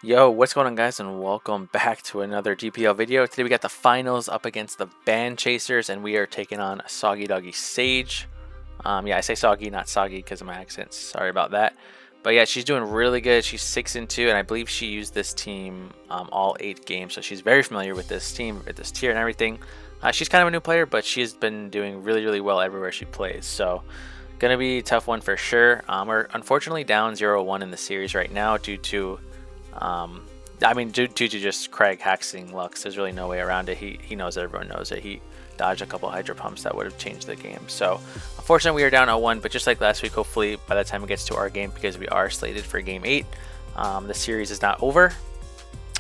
Yo, what's going on, guys, and welcome back to another DPL video. Today we got the finals up against the Band Chasers, and we are taking on SoggyDoggySage. Yeah, I say Soggy, not Soggy, because of my accent. Sorry about that. But yeah, she's doing really good. She's 6-2, and I believe she used this team all 8 games, so she's very familiar with this team, with this tier and everything. She's kind of a new player, but she's been doing really well everywhere she plays. So gonna be a tough one for sure. We're unfortunately down 0-1 in the series right now due to due to just Craig hacking Lux. There's really no way around it. He knows it, everyone knows it. He dodged a couple hydro pumps that would have changed the game. So unfortunately we are down 0-1, but just like last week, hopefully by the time it gets to our game, because we are slated for game 8, the series is not over.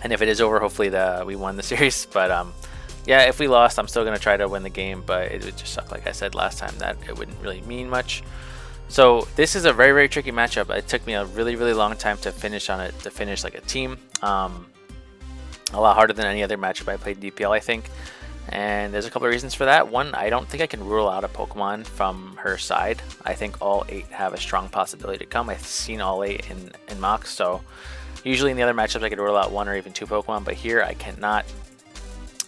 And if it is over, hopefully we won the series. But yeah, if we lost, I'm still going to try to win the game, but it would just suck, like I said last time, that it wouldn't really mean much. So this is a very tricky matchup. It took me a really long time to finish on it, to finish like a team. A lot harder than any other matchup I played in DPL, I think. And there's a couple of reasons for that. One, I don't think I can rule out a Pokemon from her side. I think all 8 have a strong possibility to come. I've seen all 8 in mocks, so usually in the other matchups I could rule out 1 or even 2 Pokemon, but here I cannot.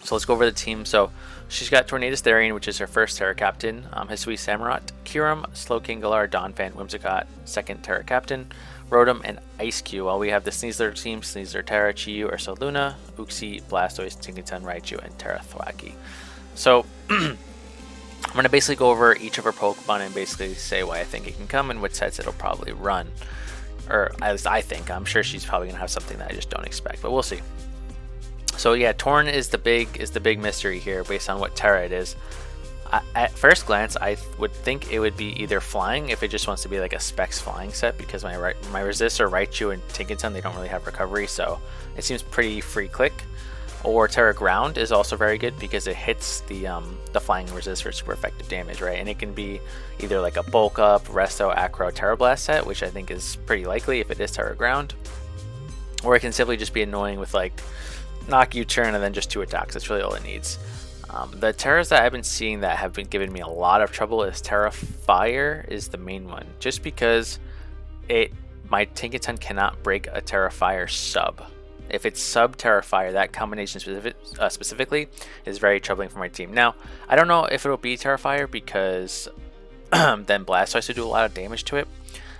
So let's go over the team. So she's got Tornadus Therian, which is her first Terra Captain. Hisui Samurott, Kyurem, Slowking, Galar, Donphan, Whimsicott, second Terra Captain, Rotom, and Ice-Q. While we have the Sneasler team, Sneasler, Terra, Chiyu, Ursaluna, Uxie, Blastoise, Tinkaton, Raichu, and Terra Thwackey. So I'm going to basically go over each of her Pokemon and basically say why I think it can come and what sets it'll probably run. Or at least I think. I'm sure she's probably going to have something that I just don't expect, but we'll see. So yeah, Torn is the big mystery here based on what Terra it is. At first glance, I would think it would be either flying if it just wants to be like a Specs flying set, because my Resist or Raichu and Tinkaton, they don't really have recovery, so it seems pretty free click. Or Terra Ground is also very good because it hits the flying resist for super effective damage, right? And it can be either like a Bulk Up, Resto, Acro, Terra Blast set, which I think is pretty likely if it is Terra Ground. Or it can simply just be annoying with like knock U-turn and then just 2 attacks. That's really all it needs. The Terras that I've been seeing that have been giving me a lot of trouble is Terra Fire is the main one, just because my Tinkaton cannot break a Terra Fire sub. If it's sub Terra Fire, that combination specifically is very troubling for my team. Now, I don't know if it'll be Terra Fire because then Blastoise would do a lot of damage to it.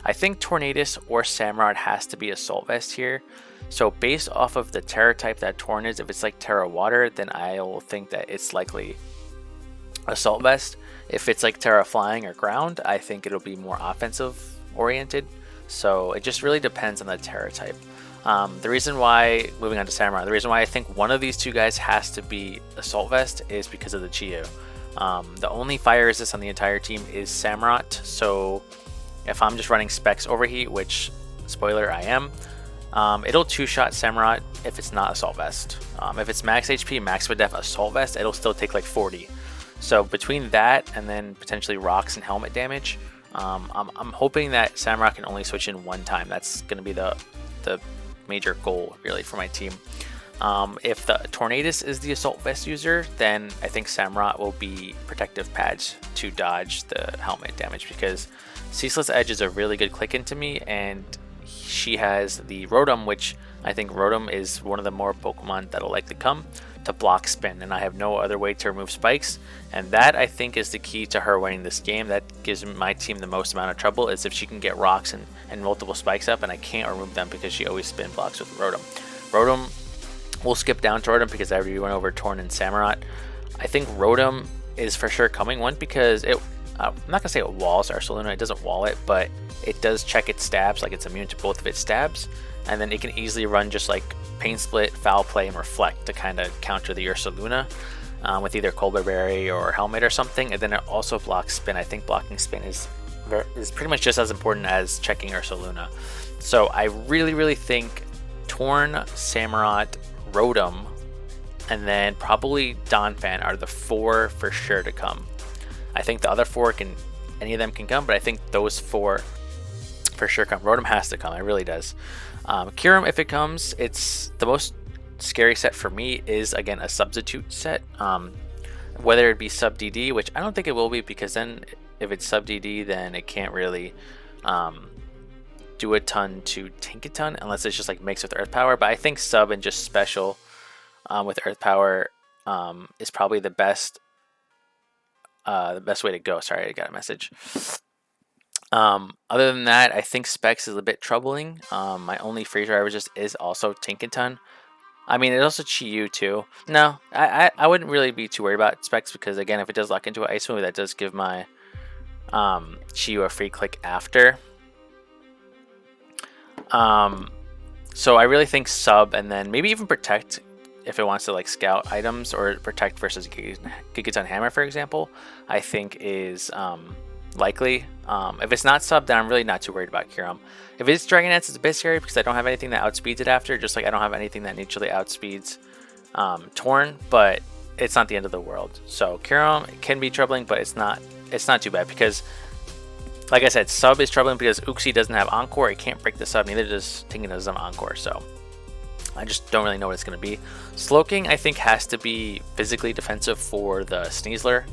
I think Tornadus or Samurott has to be Assault Vest here. So based off of the Terra type that Torn is, if it's like Terra Water, then I'll think that it's likely Assault Vest. If it's like Terra Flying or Ground, I think it'll be more offensive oriented. So it just really depends on the Terra type. The reason why, moving on to Samurott, the reason why I think one of these 2 guys has to be Assault Vest is because of the Chiyu. The only fire resist on the entire team is Samurott. So if I'm just running Specs Overheat, which, spoiler, I am, it'll 2-shot Samurott if it's not Assault Vest. If it's max HP, max def Assault Vest, it'll still take like 40. So between that and then potentially rocks and helmet damage, I'm hoping that Samurott can only switch in 1 time. That's going to be the major goal really for my team. If the Tornadus is the Assault Vest user, then I think Samurott will be protective pads to dodge the helmet damage, because Ceaseless Edge is a really good click into me, and she has the Rotom, which I think Rotom is one of the more Pokemon that'll likely come to block spin, and I have no other way to remove spikes, and that I think is the key to her winning this game. That gives my team the most amount of trouble, is if she can get rocks and multiple spikes up, and I can't remove them because she always spin blocks with Rotom. Rotom, we'll skip down to Rotom because I already went over Torn and Samurott. I think Rotom is for sure coming, one because I'm not gonna say it walls Ursaluna, it doesn't wall it, but it does check its stabs, like it's immune to both of its stabs, and then it can easily run just like Pain Split, Foul Play, and Reflect to kind of counter the Ursaluna with either Colbur Berry or Helmet or something, and then it also blocks Spin. I think blocking Spin is pretty much just as important as checking Ursaluna. So I really think Torn, Samurott, Rotom, and then probably Donphan are the 4 for sure to come. I think the other 4 any of them can come, but I think those 4 for sure come. Rotom has to come, it really does. Kyurem, if it comes, it's the most scary set for me is, again, a substitute set. Whether it be sub DD, which I don't think it will be, because then if it's sub DD, then it can't really do a ton to tank a ton unless it's just like mixed with earth power. But I think sub and just special with earth power is probably the best way to go. Sorry, I got a message. Other than that, I think specs is a bit troubling. My only freeze driver is also Tinkaton. I mean, it's also Chi-Yu too. No, I wouldn't really be too worried about specs because again, if it does lock into an ice move, that does give my Chi-Yu a free click after. So I really think sub and then maybe even protect if it wants to like scout items, or protect versus Gigaton Hammer, for example, I think is likely. If it's not sub, then I'm really not too worried about Kyurem. If it's Dragonets, it's a bit scary because I don't have anything that outspeeds it after, just like I don't have anything that neutrally outspeeds Torn, but it's not the end of the world. So Kyurem can be troubling, but it's not too bad because, like I said, sub is troubling because Uxie doesn't have Encore. It can't break the sub, neither does Tinkin doesn't have Encore, so I just don't really know what it's going to be. Slowking, I think, has to be physically defensive for the Sneasler,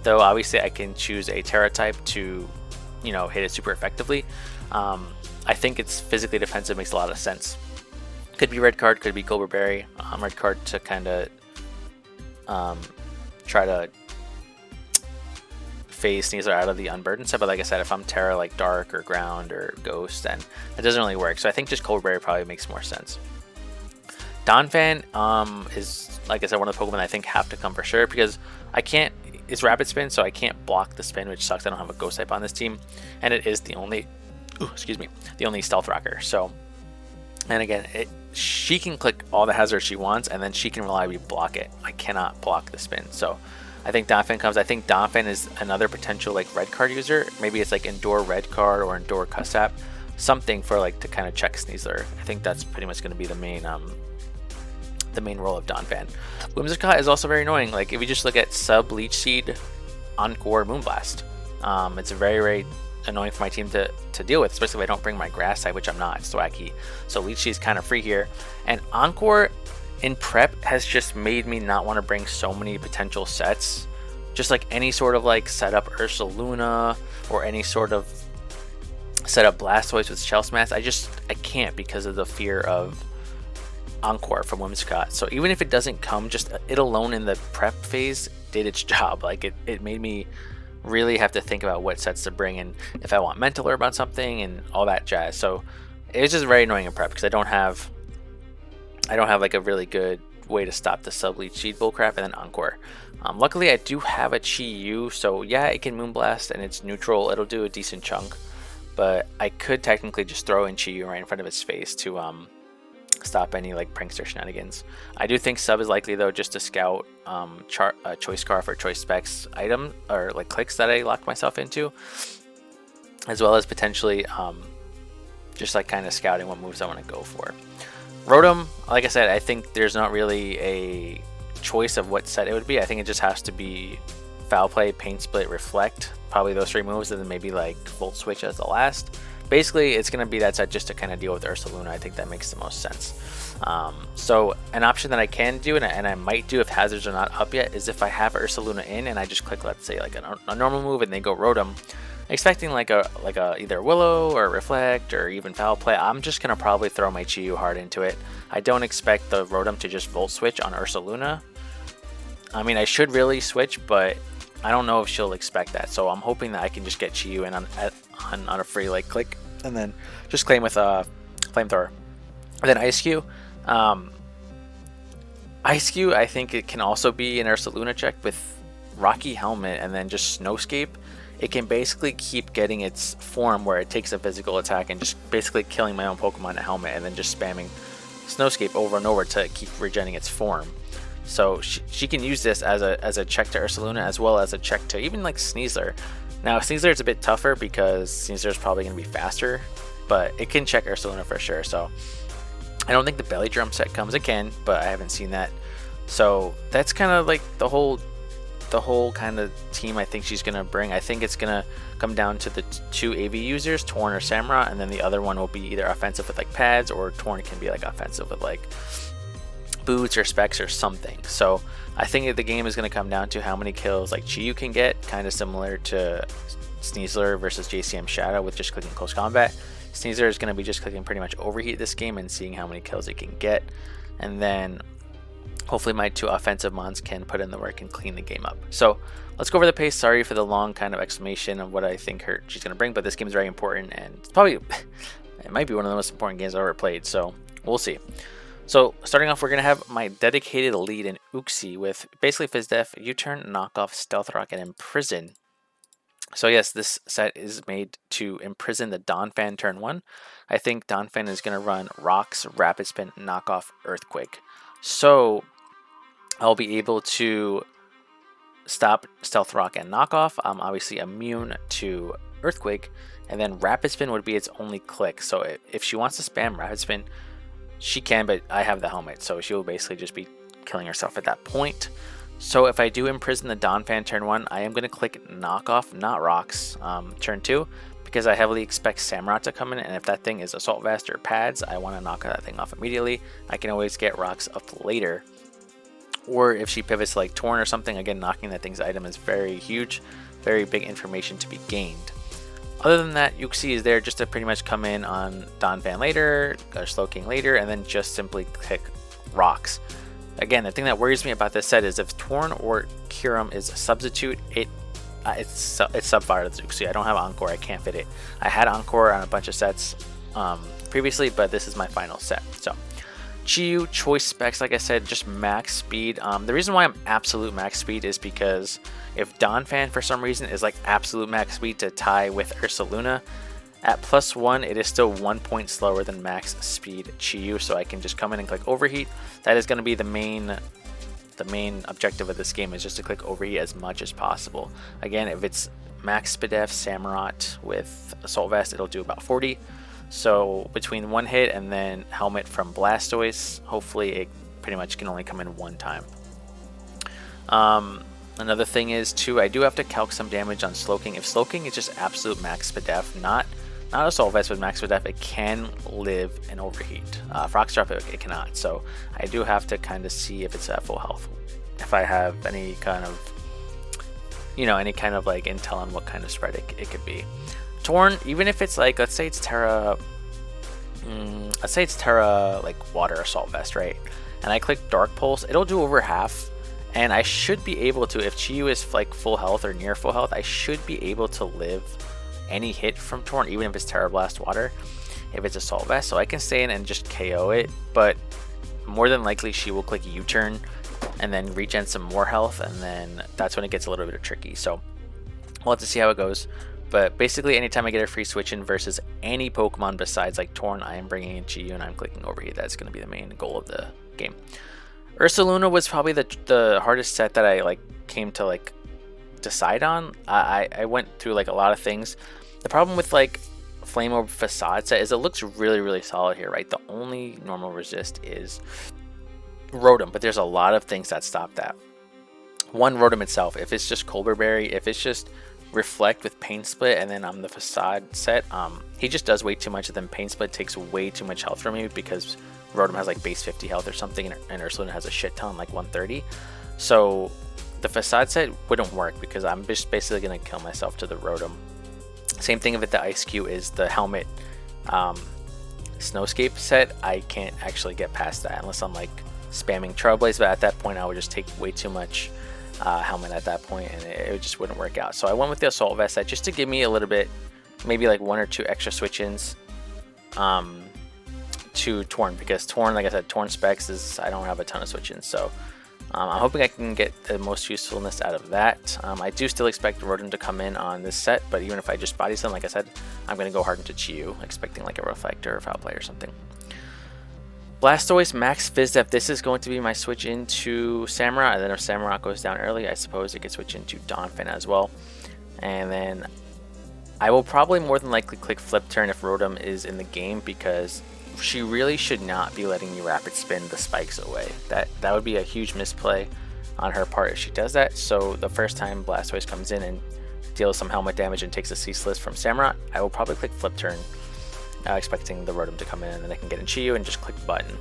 though obviously I can choose a Terra type to, you know, hit it super effectively. I think it's physically defensive, makes a lot of sense. Could be red card, could be Goldberg Berry. Red card to kind of try to phase Sneasler out of the unburdened set, but like I said, if I'm Terra like Dark or Ground or Ghost, then it doesn't really work. So I think just Goldberg Berry probably makes more sense. Donphan is, like I said, one of the Pokemon I think have to come for sure because I can't, it's Rapid Spin, so I can't block the spin, which sucks. I don't have a Ghost type on this team, and it is the only, the only Stealth Rocker. So, and again, she can click all the hazards she wants, and then she can reliably block it. I cannot block the spin, so I think Donphan comes. I think Donphan is another potential like red card user. Maybe it's like Endure red card or Endure Cussap, something for like to kind of check Sneasler. I think that's pretty much going to be the main role of Donphan. Whimsicott is also very annoying. Like if you just look at sub Leech Seed, Encore, Moonblast, it's very, very annoying for my team to deal with, especially if I don't bring my grass type, which I'm not. It's Thwacky. So Leech Seed is kind of free here. And Encore in prep has just made me not want to bring so many potential sets. Just like any sort of like setup Ursaluna or any sort of setup Blastoise with Shell Smash. I can't because of the fear of Encore from Whimsicott. So even if it doesn't come, just it alone in the prep phase did its job. Like it made me really have to think about what sets to bring and if I want Mental Herb on something and all that jazz. So it was just very annoying in prep because I don't have like a really good way to stop the sub Leech Seed bullcrap and then Encore. Luckily I do have a Chi-Yu, so yeah, it can Moonblast and it's neutral. It'll do a decent chunk, but I could technically just throw in Chi-Yu right in front of its face to stop any like prankster shenanigans. I do think sub is likely though, just to scout choice scarf or choice specs item or like clicks that I locked myself into, as well as potentially just like kind of scouting what moves I want to go for. Rotom, like I said, I think there's not really a choice of what set it would be. I think it just has to be Foul Play, Paint Split, Reflect, probably those three moves, and then maybe like Volt Switch as the last. Basically, it's going to be that set just to kind of deal with Ursaluna. I think that makes the most sense. So an option that I can do, and I might do if hazards are not up yet, is if I have Ursaluna in and I just click, let's say, like a normal move and they go Rotom, expecting like a either Willow or Reflect or even Foul Play, I'm just going to probably throw my Chi-Yu hard into it. I don't expect the Rotom to just Volt Switch on Ursaluna. I mean, I should really switch, but I don't know if she'll expect that. So I'm hoping that I can just get Chi-Yu in on a free like click and then just claim with a Flamethrower. And then Ice-Q. Ice-Q, I think it can also be an Ursaluna check with Rocky Helmet and then just Snowscape. It can basically keep getting its form where it takes a physical attack and just basically killing my own Pokemon in a helmet and then just spamming Snowscape over and over to keep regenerating its form. So she can use this as a check to Ursaluna as well as a check to even like Sneasler. Now Sneasler is a bit tougher because Sneasler is probably going to be faster, but it can check Ursaluna for sure. So I don't think the Belly Drum set comes. It can, but I haven't seen that. So that's kind of like the whole kind of team I think she's going to bring. I think it's going to come down to the two AV users, Torn or Samurott, and then the other one will be either offensive with like pads or Torn can be like offensive with like boots or specs or something. So I think the game is going to come down to how many kills like Chi-Yu can get, kind of similar to Sneasler versus JCM Shadow with just clicking close combat. Sneasler is going to be just clicking pretty much overheat this game and seeing how many kills it can get. And then hopefully my 2 offensive mons can put in the work and clean the game up. So let's go over the pace. Sorry for the long kind of explanation of what I think she's going to bring, but this game is very important, and it's probably, it might be one of the most important games I've ever played, so we'll see. So starting off, we're going to have my dedicated lead in Uxie with basically Fizdef, U-Turn, Knockoff, Stealth Rock, and Imprison. So yes, this set is made to imprison the Donphan turn 1. I think Donphan is going to run Rocks, Rapid Spin, Knockoff, Earthquake. So I'll be able to stop Stealth Rock and Knockoff. I'm obviously immune to Earthquake, and then Rapid Spin would be its only click. So if she wants to spam Rapid Spin, she can, but I have the helmet, so she will basically just be killing herself at that point. So if I do imprison the Donphan turn 1, I am going to click Knockoff, not Rocks, turn 2, because I heavily expect Samurott to come in, and if that thing is Assault Vest or Pads, I want to knock that thing off immediately. I can always get Rocks up later. Or if she pivots like Torn or something, again, knocking that thing's item is very huge, very big information to be gained. Other than that, Uxie is there just to pretty much come in on Donphan later, or Slowking later, and then just simply click Rocks. Again, the thing that worries me about this set is if Torn or Kyurem is a substitute, it's subfire to Uxie. I don't have Encore, I can't fit it. I had Encore on a bunch of sets previously, but this is my final set. So Chiyu, choice specs, like I said, just max speed. The reason why I'm absolute max speed is because if Donphan for some reason is like absolute max speed to tie with Ursaluna, at +1 it is still 1 point slower than max speed Chiyu, so I can just come in and click overheat. That is going to be the main objective of this game, is just to click overheat as much as possible. Again, if it's max Spadef Samurott with Assault Vest, it'll do about 40. So between one hit and then helmet from Blastoise, hopefully it pretty much can only come in one time. Another thing is too, I do have to calc some damage on Slowking. If Slowking is just absolute max Spadef, not Assault Vest, but max Spadef, it can live in overheat. Froxdrop, it cannot. So I do have to kind of see if it's at full health. If I have any kind of, any kind of like intel on what kind of spread it could be. Torn, even if it's like, let's say it's Terra like Water Assault Vest, right? And I click Dark Pulse, it'll do over half, and I should be able to, if Chiyu is like full health or near full health, I should be able to live any hit from Torn, even if it's Terra Blast Water, if it's Assault Vest. So I can stay in and just KO it, but more than likely she will click U-turn and then regen some more health, and then that's when it gets a little bit tricky. So we'll have to see how it goes. But basically, anytime I get a free switch in versus any Pokemon besides like Torn, I am bringing in Chiyu and I'm clicking overheat. That's going to be the main goal of the game. Ursaluna was probably the hardest set that I came to decide on. I went through a lot of things. The problem with Flame Orb Facade set is it looks really solid here, right? The only normal resist is Rotom, but there's a lot of things that stop that. One, Rotom itself. If it's just Colbur Berry, if it's just Reflect with Pain Split, and then on the Facade set, he just does way too much, and then Pain Split takes way too much health from me because Rotom has base 50 health or something, and Ursaluna has a shit ton, 130. So the Facade set wouldn't work because I'm just basically going to kill myself to the Rotom. Same thing with the Ice Cube is the Helmet Snowscape set. I can't actually get past that unless I'm spamming Trailblaze, but at that point I would just take way too much helmet at that point, and it just wouldn't work out. So I went with the Assault Vest set just to give me a little bit, maybe 1 or 2 extra switch-ins to Torn, because Torn, like I said, Torn specs is, I don't have a ton of switch-ins, so I'm hoping I can get the most usefulness out of that. I do still expect Rotom to come in on this set, but even if I just body slam, like I said, I'm going to go hard into Chiyu, expecting a Reflector or Foul Play or something. Blastoise, Max Fizdef, this is going to be my switch into Samurott, and then if Samurott goes down early, I suppose it could switch into Donphan as well. And then I will probably more than likely click Flip Turn if Rotom is in the game, because she really should not be letting me Rapid Spin the spikes away. That would be a huge misplay on her part if she does that. So the first time Blastoise comes in and deals some helmet damage and takes a Ceaseless from Samurott, I will probably click Flip Turn, expecting the Rotom to come in, and then I can get in Chiyu and just click the button.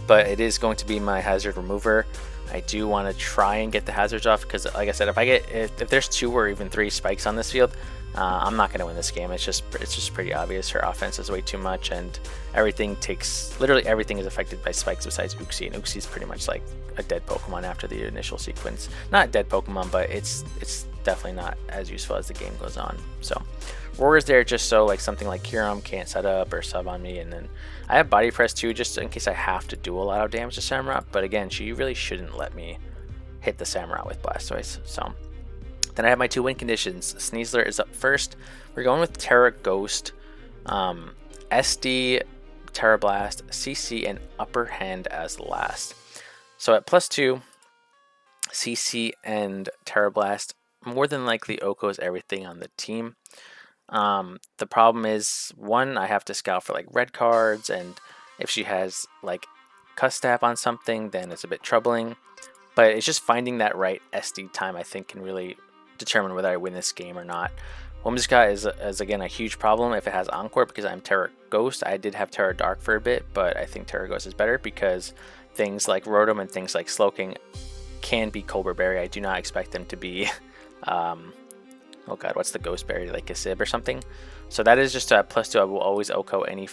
But it is going to be my hazard remover. I do want to try and get the hazards off, because like I said, if there's 2 or even 3 spikes on this field, I'm not going to win this game. It's just pretty obvious. Her offense is way too much, and literally everything is affected by spikes besides Uxie, and Uxie is pretty much like a dead Pokemon after the initial sequence. Not a dead Pokemon, but it's definitely not as useful as the game goes on. So Roar's there just so like something like Kyurem can't set up or sub on me, and then I have Body Press too, just in case I have to do a lot of damage to Samurott. But again, she really shouldn't let me hit the Samurott with Blastoise. So then I have my 2 win conditions. Sneasler is up first. We're going with Terra Ghost, SD, Terra Blast, CC, and Upper Hand as last. So at +2, CC and Terra Blast, more than likely Oko's everything on the team. The problem is, one, I have to scout for like red cards, and if she has like Custap on something, then it's a bit troubling. But it's just finding that right SD time, I think, can really determine whether I win this game or not. Whimsicott is again a huge problem if it has Encore, because I'm Terra Ghost. I did have Terra Dark for a bit, but I think Terra Ghost is better because things like Rotom and things like Slowking can be Cobra Berry. I do not expect them to be oh god, what's the Ghost Berry, like a Sib or something? So that is just a +2. I will always Oko any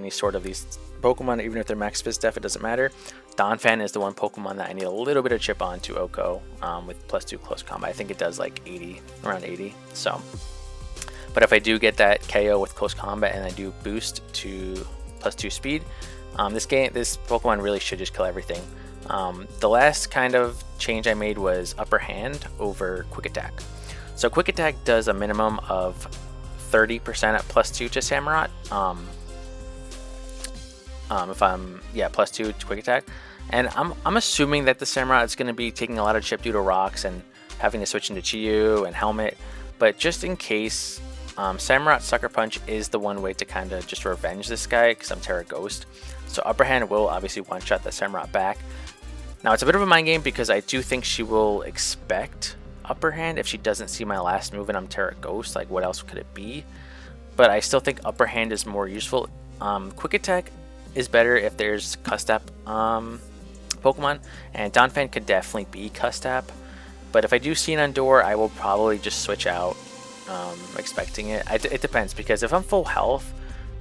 sort of these Pokemon, even if they're max Def, it doesn't matter. Donphan is the one Pokemon that I need a little bit of chip on to Oko with +2 close combat. I think it does like 80, around 80. So, but if I do get that KO with close combat and I do boost to +2 speed, this Pokemon really should just kill everything. The last kind of change I made was Upper Hand over Quick Attack. So Quick Attack does a minimum of 30% at +2 to Samurott. If I'm +2 to Quick Attack, and I'm assuming that the Samurott is going to be taking a lot of chip due to rocks and having to switch into Chi-Yu and Helmet. But just in case, Samurott Sucker Punch is the one way to kind of just revenge this guy, because I'm Terra Ghost. So Upper Hand will obviously one-shot the Samurott back. Now it's a bit of a mind game because I do think she will expect Upper Hand if she doesn't see my last move and I'm Terra Ghost. Like, what else could it be? But I still think Upper Hand is more useful. Quick Attack is better if there's Custap Pokemon, and Donphan could definitely be Custap. But if I do see an Undor, I will probably just switch out, expecting it. It depends, because if I'm full health,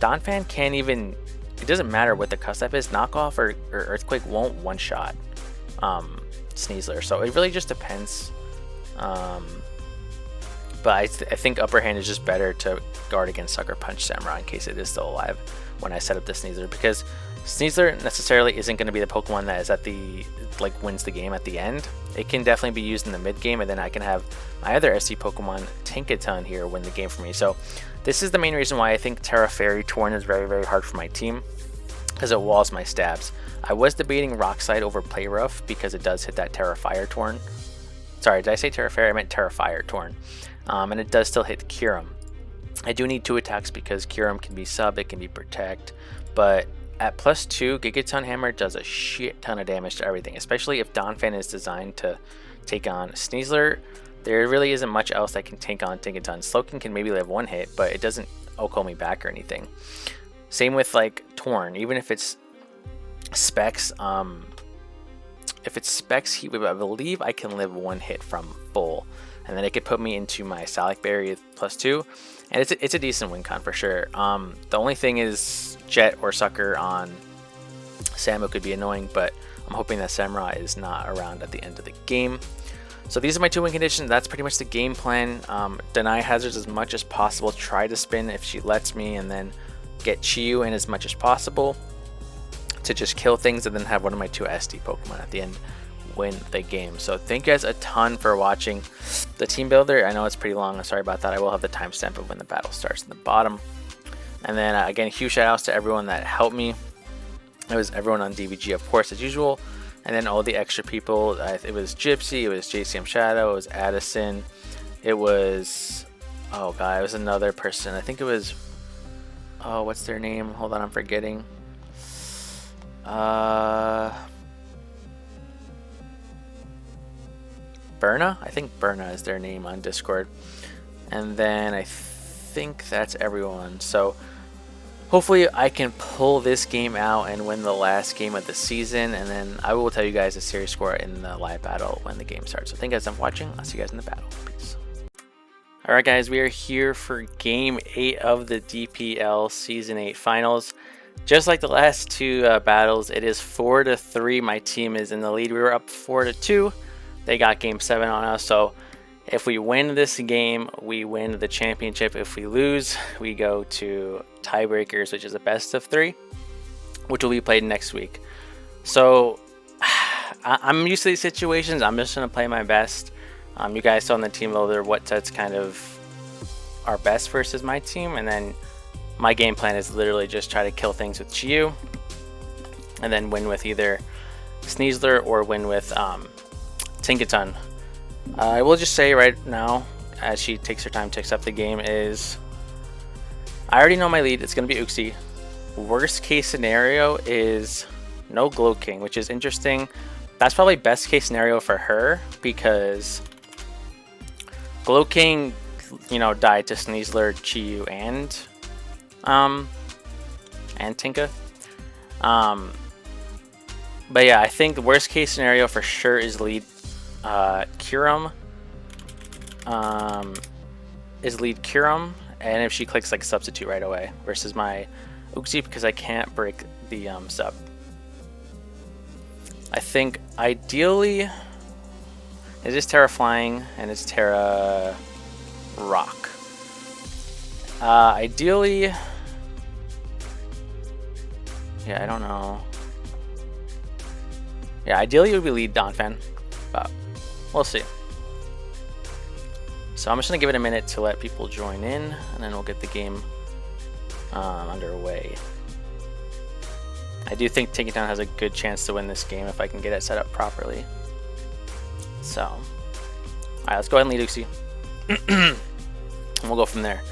Donphan can't even, it doesn't matter what the Custap is, Knockoff or Earthquake won't one-shot Sneasler. So it really just depends. But I think Upper Hand is just better to guard against Sucker Punch Samurott in case it is still alive when I set up the Sneasler, because Sneasler necessarily isn't going to be the Pokemon that is at the wins the game at the end. It can definitely be used in the mid game, and then I can have my other SD Pokemon Tinkaton here win the game for me. So this is the main reason why I think Terra Fairy Torn is very, very hard for my team, because it walls my stabs. I was debating Rock Slide over Play Rough because it does hit that Terra Fire Torn. Sorry, did I say Terra Fairy? I meant Terra Fire Torn. And it does still hit Kyurem. I do need 2 attacks because Kyurem can be sub, it can be protect, but at +2, Gigaton Hammer does a shit ton of damage to everything, especially if Donphan is designed to take on Sneasler. There really isn't much else that can take on Tinkaton. Slowking can maybe live 1 hit, but it doesn't Oko me back or anything. Same with like Torn, even if it's Specs. If it's Specs, I believe I can live 1 hit from full, and then it could put me into my Salac Berry with +2, and it's a decent win con for sure. The only thing is Jet or Sucker on Samu could be annoying, but I'm hoping that Samurott is not around at the end of the game. So these are my 2 win conditions. That's pretty much the game plan. Deny hazards as much as possible. Try to spin if she lets me, and then get Chi-Yu in as much as possible to just kill things, and then have one of my 2 SD Pokemon at the end win the game. So thank you guys a ton for watching the team builder. I know it's pretty long, sorry about that. I will have the timestamp of when the battle starts in the bottom. And then again, huge shout outs to everyone that helped me. It was everyone on DVG, of course, as usual, and then all the extra people. It was Gypsy, it was JCM Shadow, it was Addison, it was, oh god, it was another person. I think it was, oh, what's their name? Hold on, I'm forgetting. Berna? I think Berna is their name on Discord. And then I think that's everyone. So hopefully I can pull this game out and win the last game of the season, and then I will tell you guys the series score in the live battle when the game starts. So thank you guys for watching. I'll see you guys in the battle. Peace. Alright guys, we are here for Game 8 of the DPL Season 8 Finals. Just like the last two battles, it is 4-3. My team is in the lead. We were up 4-2. They got Game 7 on us, so if we win this game, we win the championship. If we lose, we go to tiebreakers, which is a best of 3, which will be played next week. So I'm used to these situations. I'm just going to play my best. You guys saw on the team loader what sets kind of are best versus my team, and then my game plan is literally just try to kill things with Chiyu, and then win with either Sneasler or win with Tinkaton. I will just say right now, as she takes her time to accept the game, is I already know my lead. It's going to be Uxie. Worst case scenario is no Glow King, which is interesting. That's probably best case scenario for her because Glow King, you know, died to Sneasler, Chiyu, and Tinka. But yeah, I think the worst case scenario for sure is lead Kyurem. Lead Kyurem, and if she clicks like substitute right away versus my Uxie because I can't break the sub. I think ideally is this Terra Flying and it's Terra Rock. Ideally, yeah, I don't know. Yeah, ideally it would be lead Donphan, but we'll see. So I'm just gonna give it a minute to let people join in, and then we'll get the game underway. I do think Tinkaton has a good chance to win this game if I can get it set up properly. So, alright, let's go ahead and lead Uxie. And we'll go from there.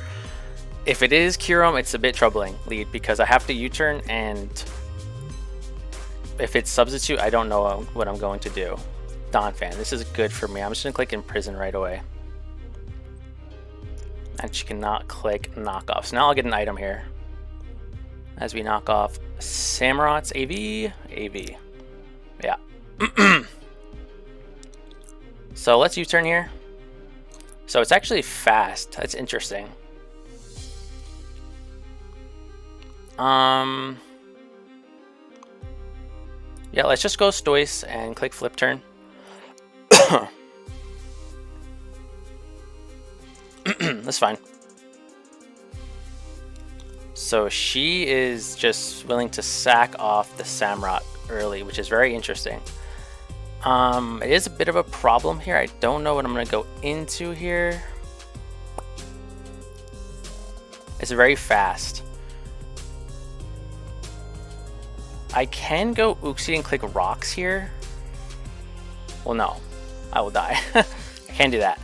If it is Kyurem, it's a bit troubling lead because I have to U-turn, and if it's substitute, I don't know what I'm going to do. Donphan, this is good for me. I'm just gonna click Imprison right away. And she cannot click knockoff. So now I'll get an item here. As we knock off Samurot's AV. Yeah. So let's U-turn here. So it's actually fast. That's interesting. Yeah, let's just go Stoice and click flip turn. That's fine. So she is just willing to sack off the Samurott early, which is very interesting. It is a bit of a problem here. I don't know what I'm going to go into here. It's very fast. I can go Uxie and click rocks here. Well, no. I will die. I can't do that.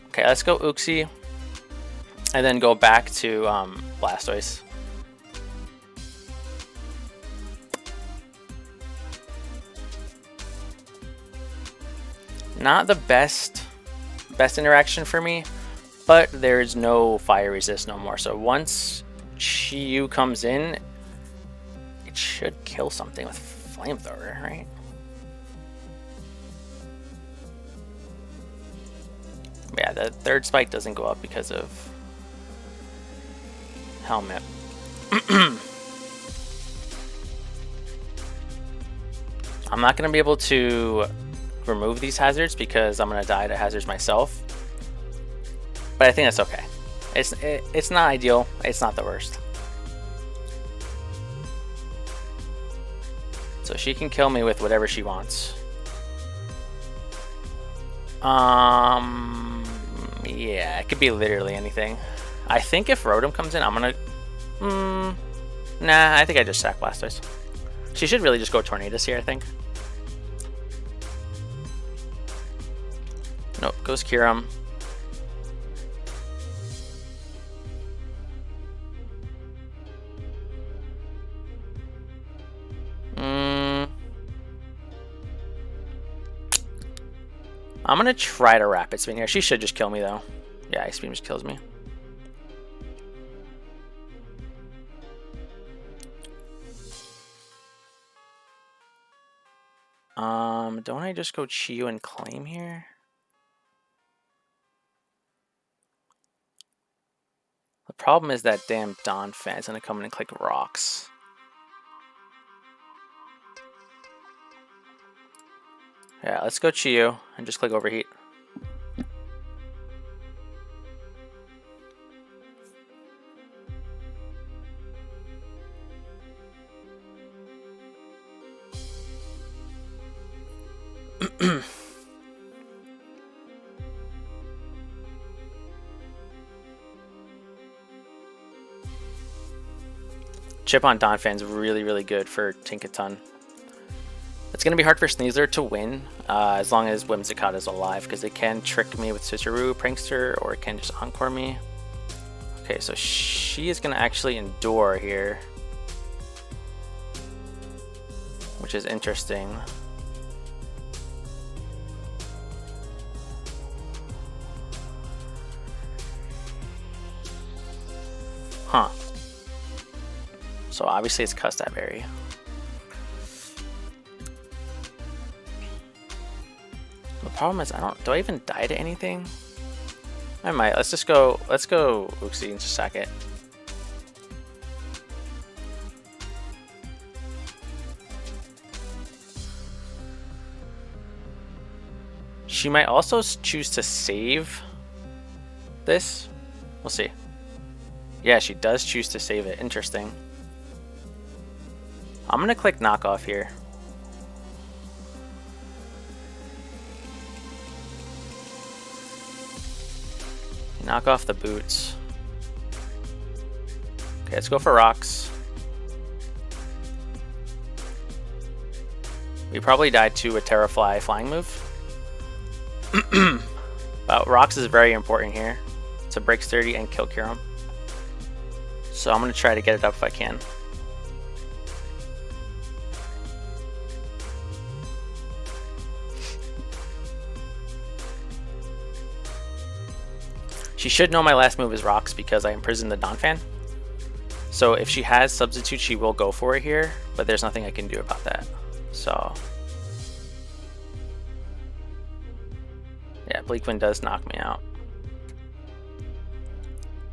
Okay, let's go Uxie. And then go back to Blastoise. Not the best interaction for me, but there's no fire resist no more. So once Chiyu comes in, it should kill something with flamethrower, right? Yeah, the third spike doesn't go up because of helmet. I'm not going to be able to remove these hazards because I'm going to die to hazards myself. But I think that's okay. It's not ideal. It's not the worst. So she can kill me with whatever she wants. Yeah, it could be literally anything. I think if Rotom comes in, I'm gonna... Nah, I think I just sack Blastoise. She should really just go Tornadus here, I think. Nope, goes Kyurem. I'm gonna try to Rapid Spin here. She should just kill me though. Yeah, Ice Beam just kills me. Don't I just go Chiyu and claim here? Problem is that damn Don fan is gonna come in and click rocks. Yeah, let's go Chiyu and just click overheat. Chip on Donphan is really, really good for Tinkaton. It's going to be hard for Sneasler to win as long as Whimsicott is alive, because it can trick me with Ciceru, Prankster, or it can just Encore me. Okay, so she is going to actually endure here, which is interesting. Huh. So obviously it's Custap Berry. The problem is do I even die to anything? I might. Let's go Uxie in just a second. She might also choose to save this. We'll see. Yeah, she does choose to save it. Interesting. I'm gonna click knockoff here. Knock off the boots. Okay, let's go for rocks. We probably died to a Terrafly flying move. But rocks is very important here to break sturdy and kill Kyurem. So I'm gonna try to get it up if I can. She should know my last move is rocks because I imprisoned the Donphan. So if she has substitute, she will go for it here, but there's nothing I can do about that. So yeah, Bleakwind does knock me out.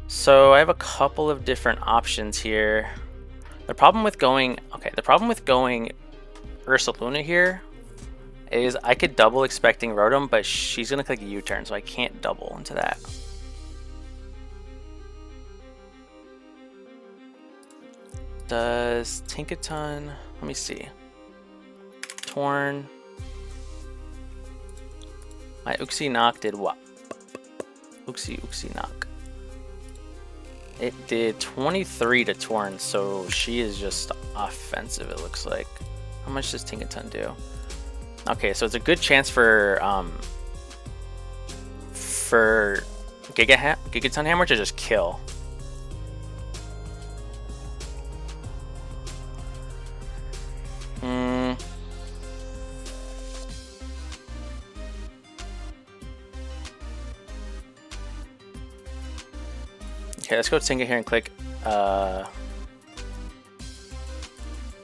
So I have a couple of different options here. The problem with going Ursaluna here is I could double expecting Rotom, but she's gonna click a U-turn, so I can't double into that. Does Tinkaton, let me see. Torn. My Uxie knock did what? Uxie knock. It did 23 to Torn, so she is just offensive, it looks like. How much does Tinkaton do? Okay, so it's a good chance for Gigaton Hammer to just kill. Okay, let's go Tinka here and click. Let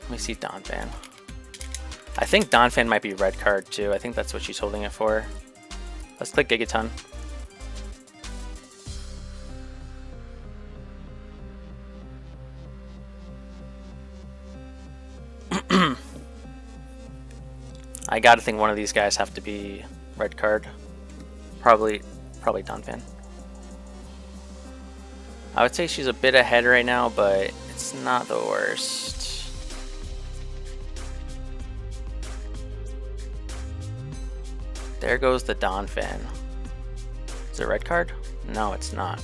me see Donphan. I think Donphan might be red card too. I think that's what she's holding it for. Let's click Gigaton. I gotta think one of these guys have to be red card. Probably Donphan. I would say she's a bit ahead right now, but it's not the worst. There goes the Donphan. Is it a red card? No, it's not.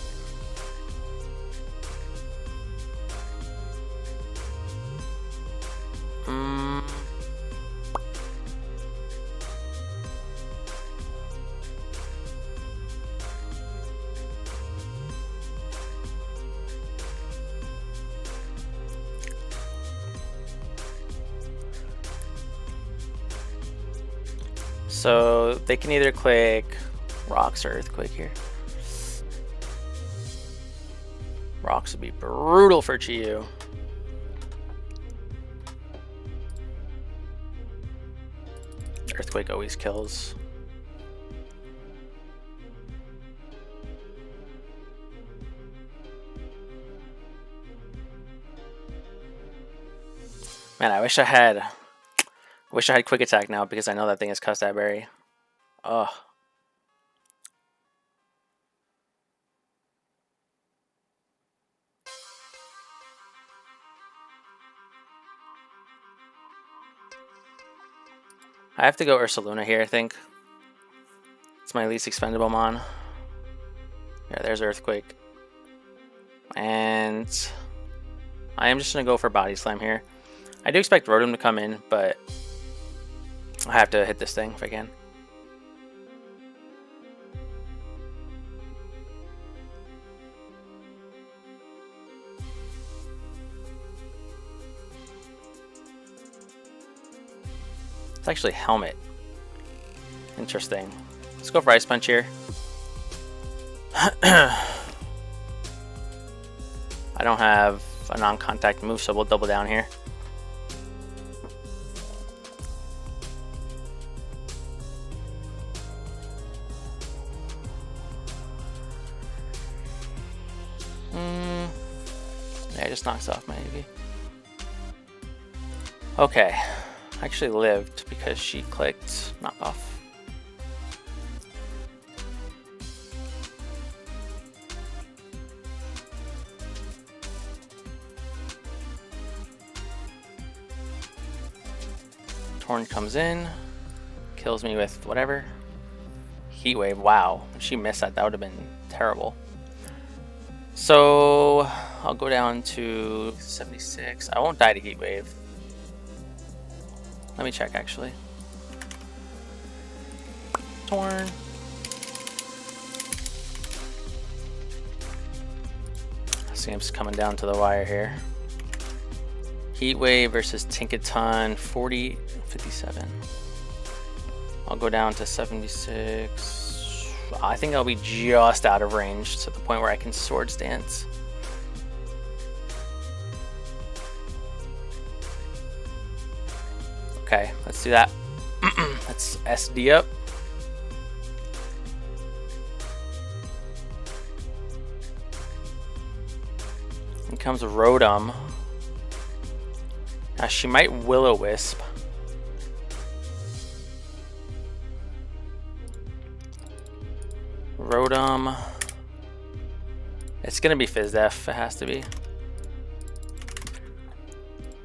So they can either click rocks or earthquake here. Rocks would be brutal for Chiyu. Earthquake always kills. Man, I wish I had quick attack now because I know that thing is Custard Berry. Ugh. I have to go Ursaluna here, I think. It's my least expendable mon. Yeah, there's Earthquake. And I am just going to go for Body Slam here. I do expect Rotom to come in, but I have to hit this thing if I can. It's actually Helmet. Interesting. Let's go for Ice Punch here. I don't have a non-contact move, so we'll double down here. Yeah, it just knocks off my AV. Okay. I actually lived because she clicked knock off. Torn comes in, kills me with whatever. Heat Wave, wow. If she missed that, that would have been terrible. So I'll go down to 76. I won't die to Heat Wave. Let me check actually. Torn. This game's coming down to the wire here. Heat Wave versus Tinkaton, 40-57. I'll go down to 76. I think I'll be just out of range to the point where I can Swords Dance. Okay, let's do that. Let's SD up. Here comes Rotom. Now she might Will-O-Wisp. Rotom. It's gonna be Fizz Def. It has to be.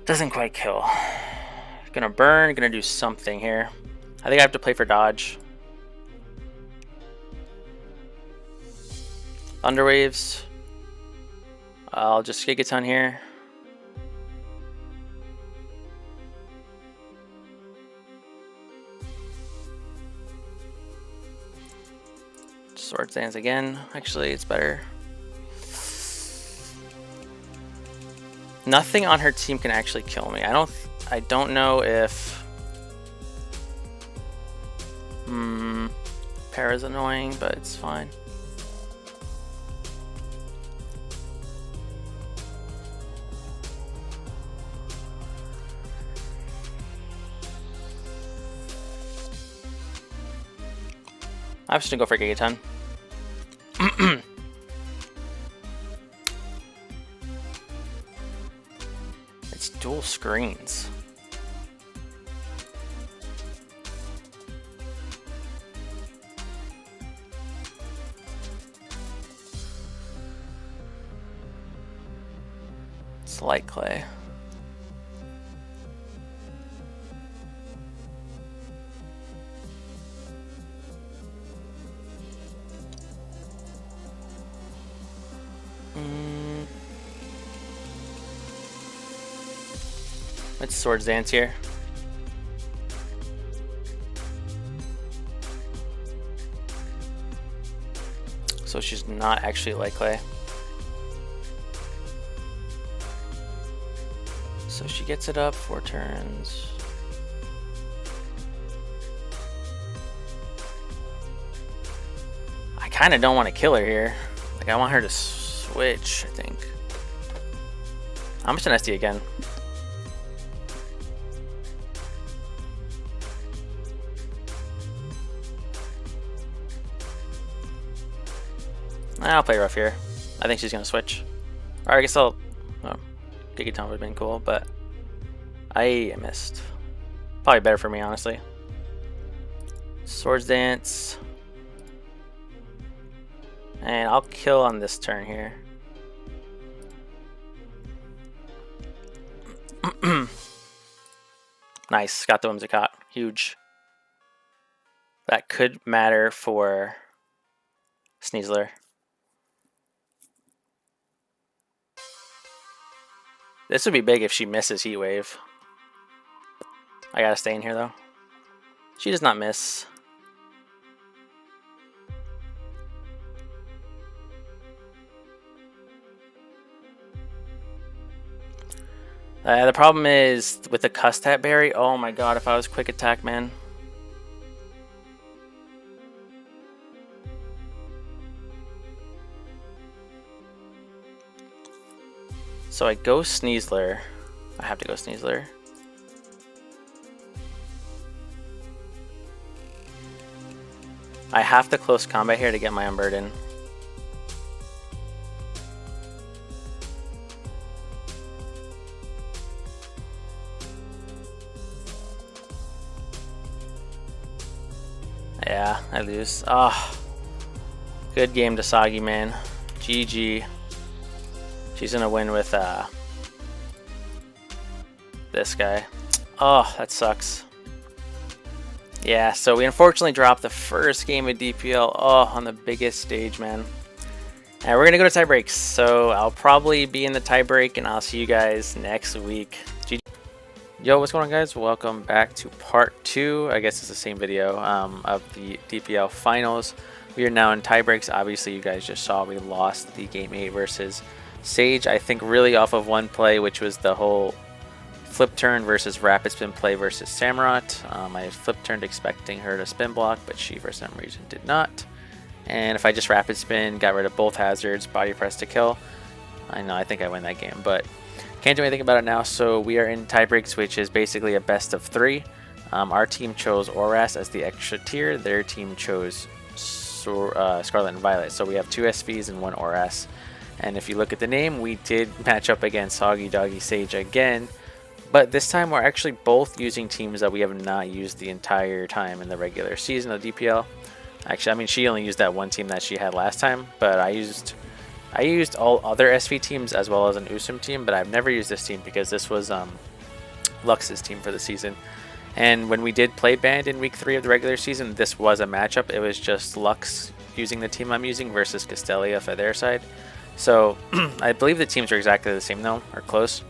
Doesn't quite kill. Gonna burn. Gonna do something here. I think I have to play for dodge. Thunder Waves. I'll just Gigaton here. Swords Dance again. Actually, it's better. Nothing on her team can actually kill me. I don't know if Para's annoying, but it's fine. I'm just gonna go for Gigaton. It's dual screens. It's Light Clay. Let's Swords Dance here. So she's not actually Light Clay. So she gets it up 4 turns. I kind of don't want to kill her here. Like, I want her to switch, I think. I'm just gonna SD again. I'll play rough here. I think she's gonna switch. Or I guess I'll... Oh, Gigaton would have been cool, but... I missed. Probably better for me, honestly. Swords Dance. And I'll kill on this turn here. Nice, got the Whimsicott. Huge. That could matter for Sneasler. This would be big if she misses Heat Wave. I gotta stay in here though. She does not miss. The problem is with the Custat Berry. Oh my god, if I was quick attack, man. So I go Sneasler. I have to go Sneasler. I have to close combat here to get my Unburden. Yeah, I lose. Ah, good game to Soggy, man. GG. She's gonna win with this guy. Oh, that sucks. Yeah, so we unfortunately dropped the first game of DPL. Oh, on the biggest stage, man. And we're gonna go to tie breaks. So I'll probably be in the tie break, and I'll see you guys next week. GG. Yo, what's going on, guys? Welcome back to part 2. I guess it's the same video of the DPL finals. We are now in tie breaks. Obviously, you guys just saw we lost the game 8 versus Sage. I think really off of one play, which was the whole flip turn versus rapid spin play versus Samurott. I flip turned expecting her to spin block, but she for some reason did not. And if I just rapid spin, got rid of both hazards, body press to kill, I think I win that game, but can't do anything about it now. So we are in tie breaks, which is basically a best of 3. Our team chose Oras as the extra tier. Their team chose Scarlet and Violet. So we have 2 SVs and 1 Oras. And if you look at the name, we did match up against SoggyDoggySage again. But this time we're actually both using teams that we have not used the entire time in the regular season of DPL. Actually, I mean, she only used that one team that she had last time, but I used all other SV teams as well as an Usum team, but I've never used this team because this was Lux's team for the season. And when we did play Band in week 3 of the regular season, this was a matchup. It was just Lux using the team I'm using versus Castelia for their side. So I believe the teams are exactly the same though, or close.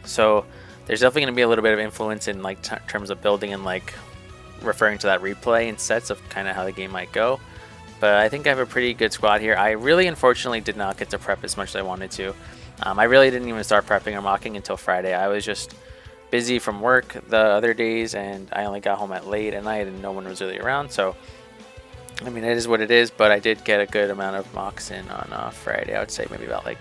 So there's definitely going to be a little bit of influence in like terms of building and like referring to that replay and sets of kind of how the game might go. But I think I have a pretty good squad here. I really unfortunately did not get to prep as much as I wanted to. I really didn't even start prepping or mocking until Friday. I was just busy from work the other days, and I only got home at late at night and no one was really around. So I mean, it is what it is, but I did get a good amount of mocks in on Friday. I would say maybe about like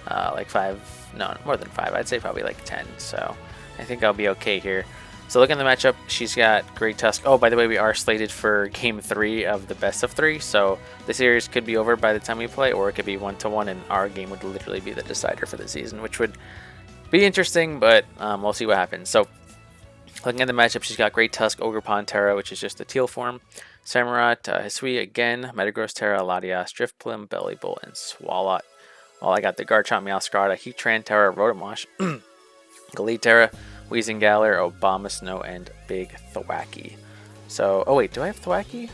5, no, more than 5. I'd say probably like 10. So I think I'll be okay here. So looking at the matchup, she's got Great Tusk. Oh, by the way, we are slated for game 3 of the best of 3. So the series could be over by the time we play, or it could be 1-1, and our game would literally be the decider for the season, which would be interesting, but we'll see what happens. So looking at the matchup, she's got Great Tusk, Ogerpon, Terra, which is just the teal form. Samurott, Hisui again, Metagross, Terra, Latias, Driftblim, Bellibolt, and Swalot. I got the Garchomp, Meowscarada, Heatran, Terra, Rotomosh, Galiterra, Weezingale, Abomasnow, and Big Thwackey. So, oh wait, do I have Thwackey?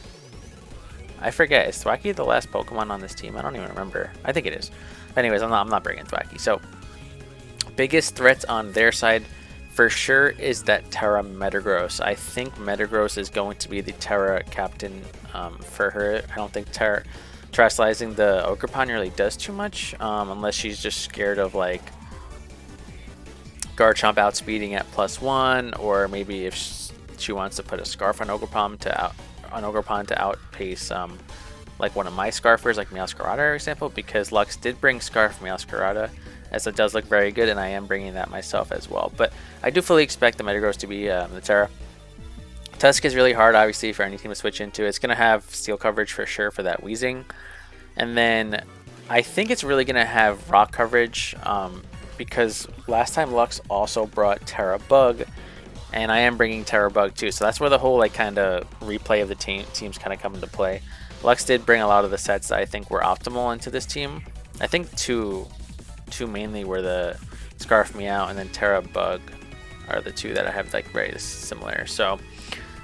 I forget. Is Thwackey the last Pokemon on this team? I don't even remember. I think it is. Anyways, I'm not bringing Thwackey. So, biggest threats on their side for sure is that Terra Metagross. I think Metagross is going to be the Terra captain for her. I don't think Terastallizing the Ogerpon really does too much, unless she's just scared of like Garchomp outspeeding at +1, or maybe if she wants to put a Scarf on Ogerpon to outpace like one of my Scarfers, like Meowscarada, for example, because Lux did bring Scarf Meowscarada, as it does look very good, and I am bringing that myself as well. But I do fully expect the Metagross to be the Terra. Tusk is really hard, obviously, for any team to switch into. It's going to have steel coverage for sure for that Weezing. And then I think it's really going to have rock coverage because last time Lux also brought Terra Bug, and I am bringing Terra Bug too. So that's where the whole like kind of replay of the teams kind of come into play. Lux did bring a lot of the sets that I think were optimal into this team. I think two mainly were the Scarf Meow and then Terra Bug are the two that I have like very similar. So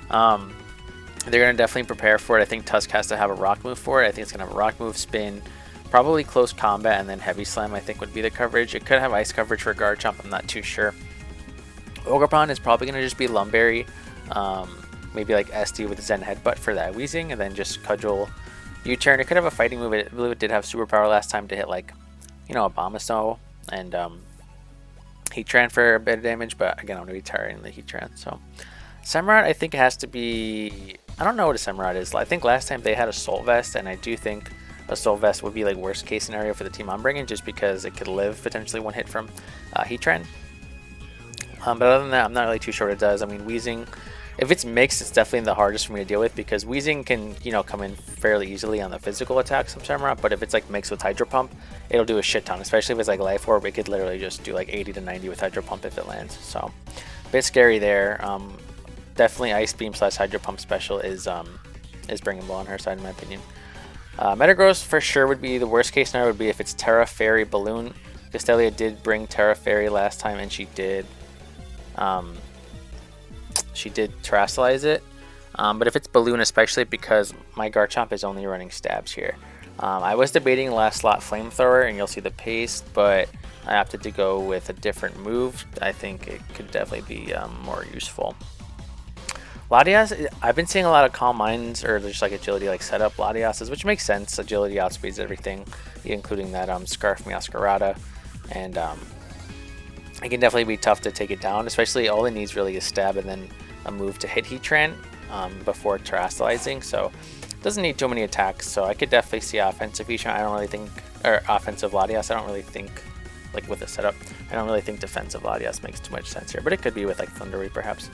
they're going to definitely prepare for it. I think Tusk has to have a rock move for it. I think it's going to have a rock move, spin, probably close combat, and then heavy slam I think would be the coverage. It could have ice coverage for Garchomp, I'm not too sure. Ogerpon is probably going to just be Lumberry, maybe like SD with Zen Headbutt for that Weezing, and then just Cudgel U-turn. It could have a fighting move. I believe it did have superpower last time to hit like, you know, Abomasnow and Heatran for a bit of damage, but again, I'm going to be tiring the Heatran. So Samurott, I think it has to be, I don't know what a Samurott is. I think last time they had a Assault Vest, and I do think Assault Vest would be like worst case scenario for the team I'm bringing, just because it could live potentially one hit from Heatran. But other than that, I'm not really too sure what it does. I mean, Weezing, if it's mixed, it's definitely the hardest for me to deal with, because Weezing can, you know, come in fairly easily on the physical attacks from Samurott, but if it's like mixed with Hydro Pump, it'll do a shit ton, especially if it's like Life Orb. It could literally just do like 80 to 90 with Hydro Pump if it lands. So a bit scary there. Definitely Ice Beam / Hydro Pump special is bringing ball on her side in my opinion. Metagross for sure would be the worst case scenario, would be if it's Terra Fairy Balloon. Castelia did bring Terra Fairy last time, and she did terrestrialize it. But if it's Balloon, especially because my Garchomp is only running stabs here. I was debating last slot Flamethrower, and you'll see the paste, but I opted to go with a different move. I think it could definitely be more useful. Latias, I've been seeing a lot of Calm Minds or just like agility like setup Latias, which makes sense. Agility outspeeds everything, including that Scarf Meowscarada, and it can definitely be tough to take it down, especially all it needs really is stab and then a move to hit Heatran before terrestrializing, so it doesn't need too many attacks. So I could definitely see offensive Heatran. I don't really think, or offensive Latias, I don't really think, like with the setup, I don't really think defensive Latias makes too much sense here, but it could be with like Thunderwave perhaps.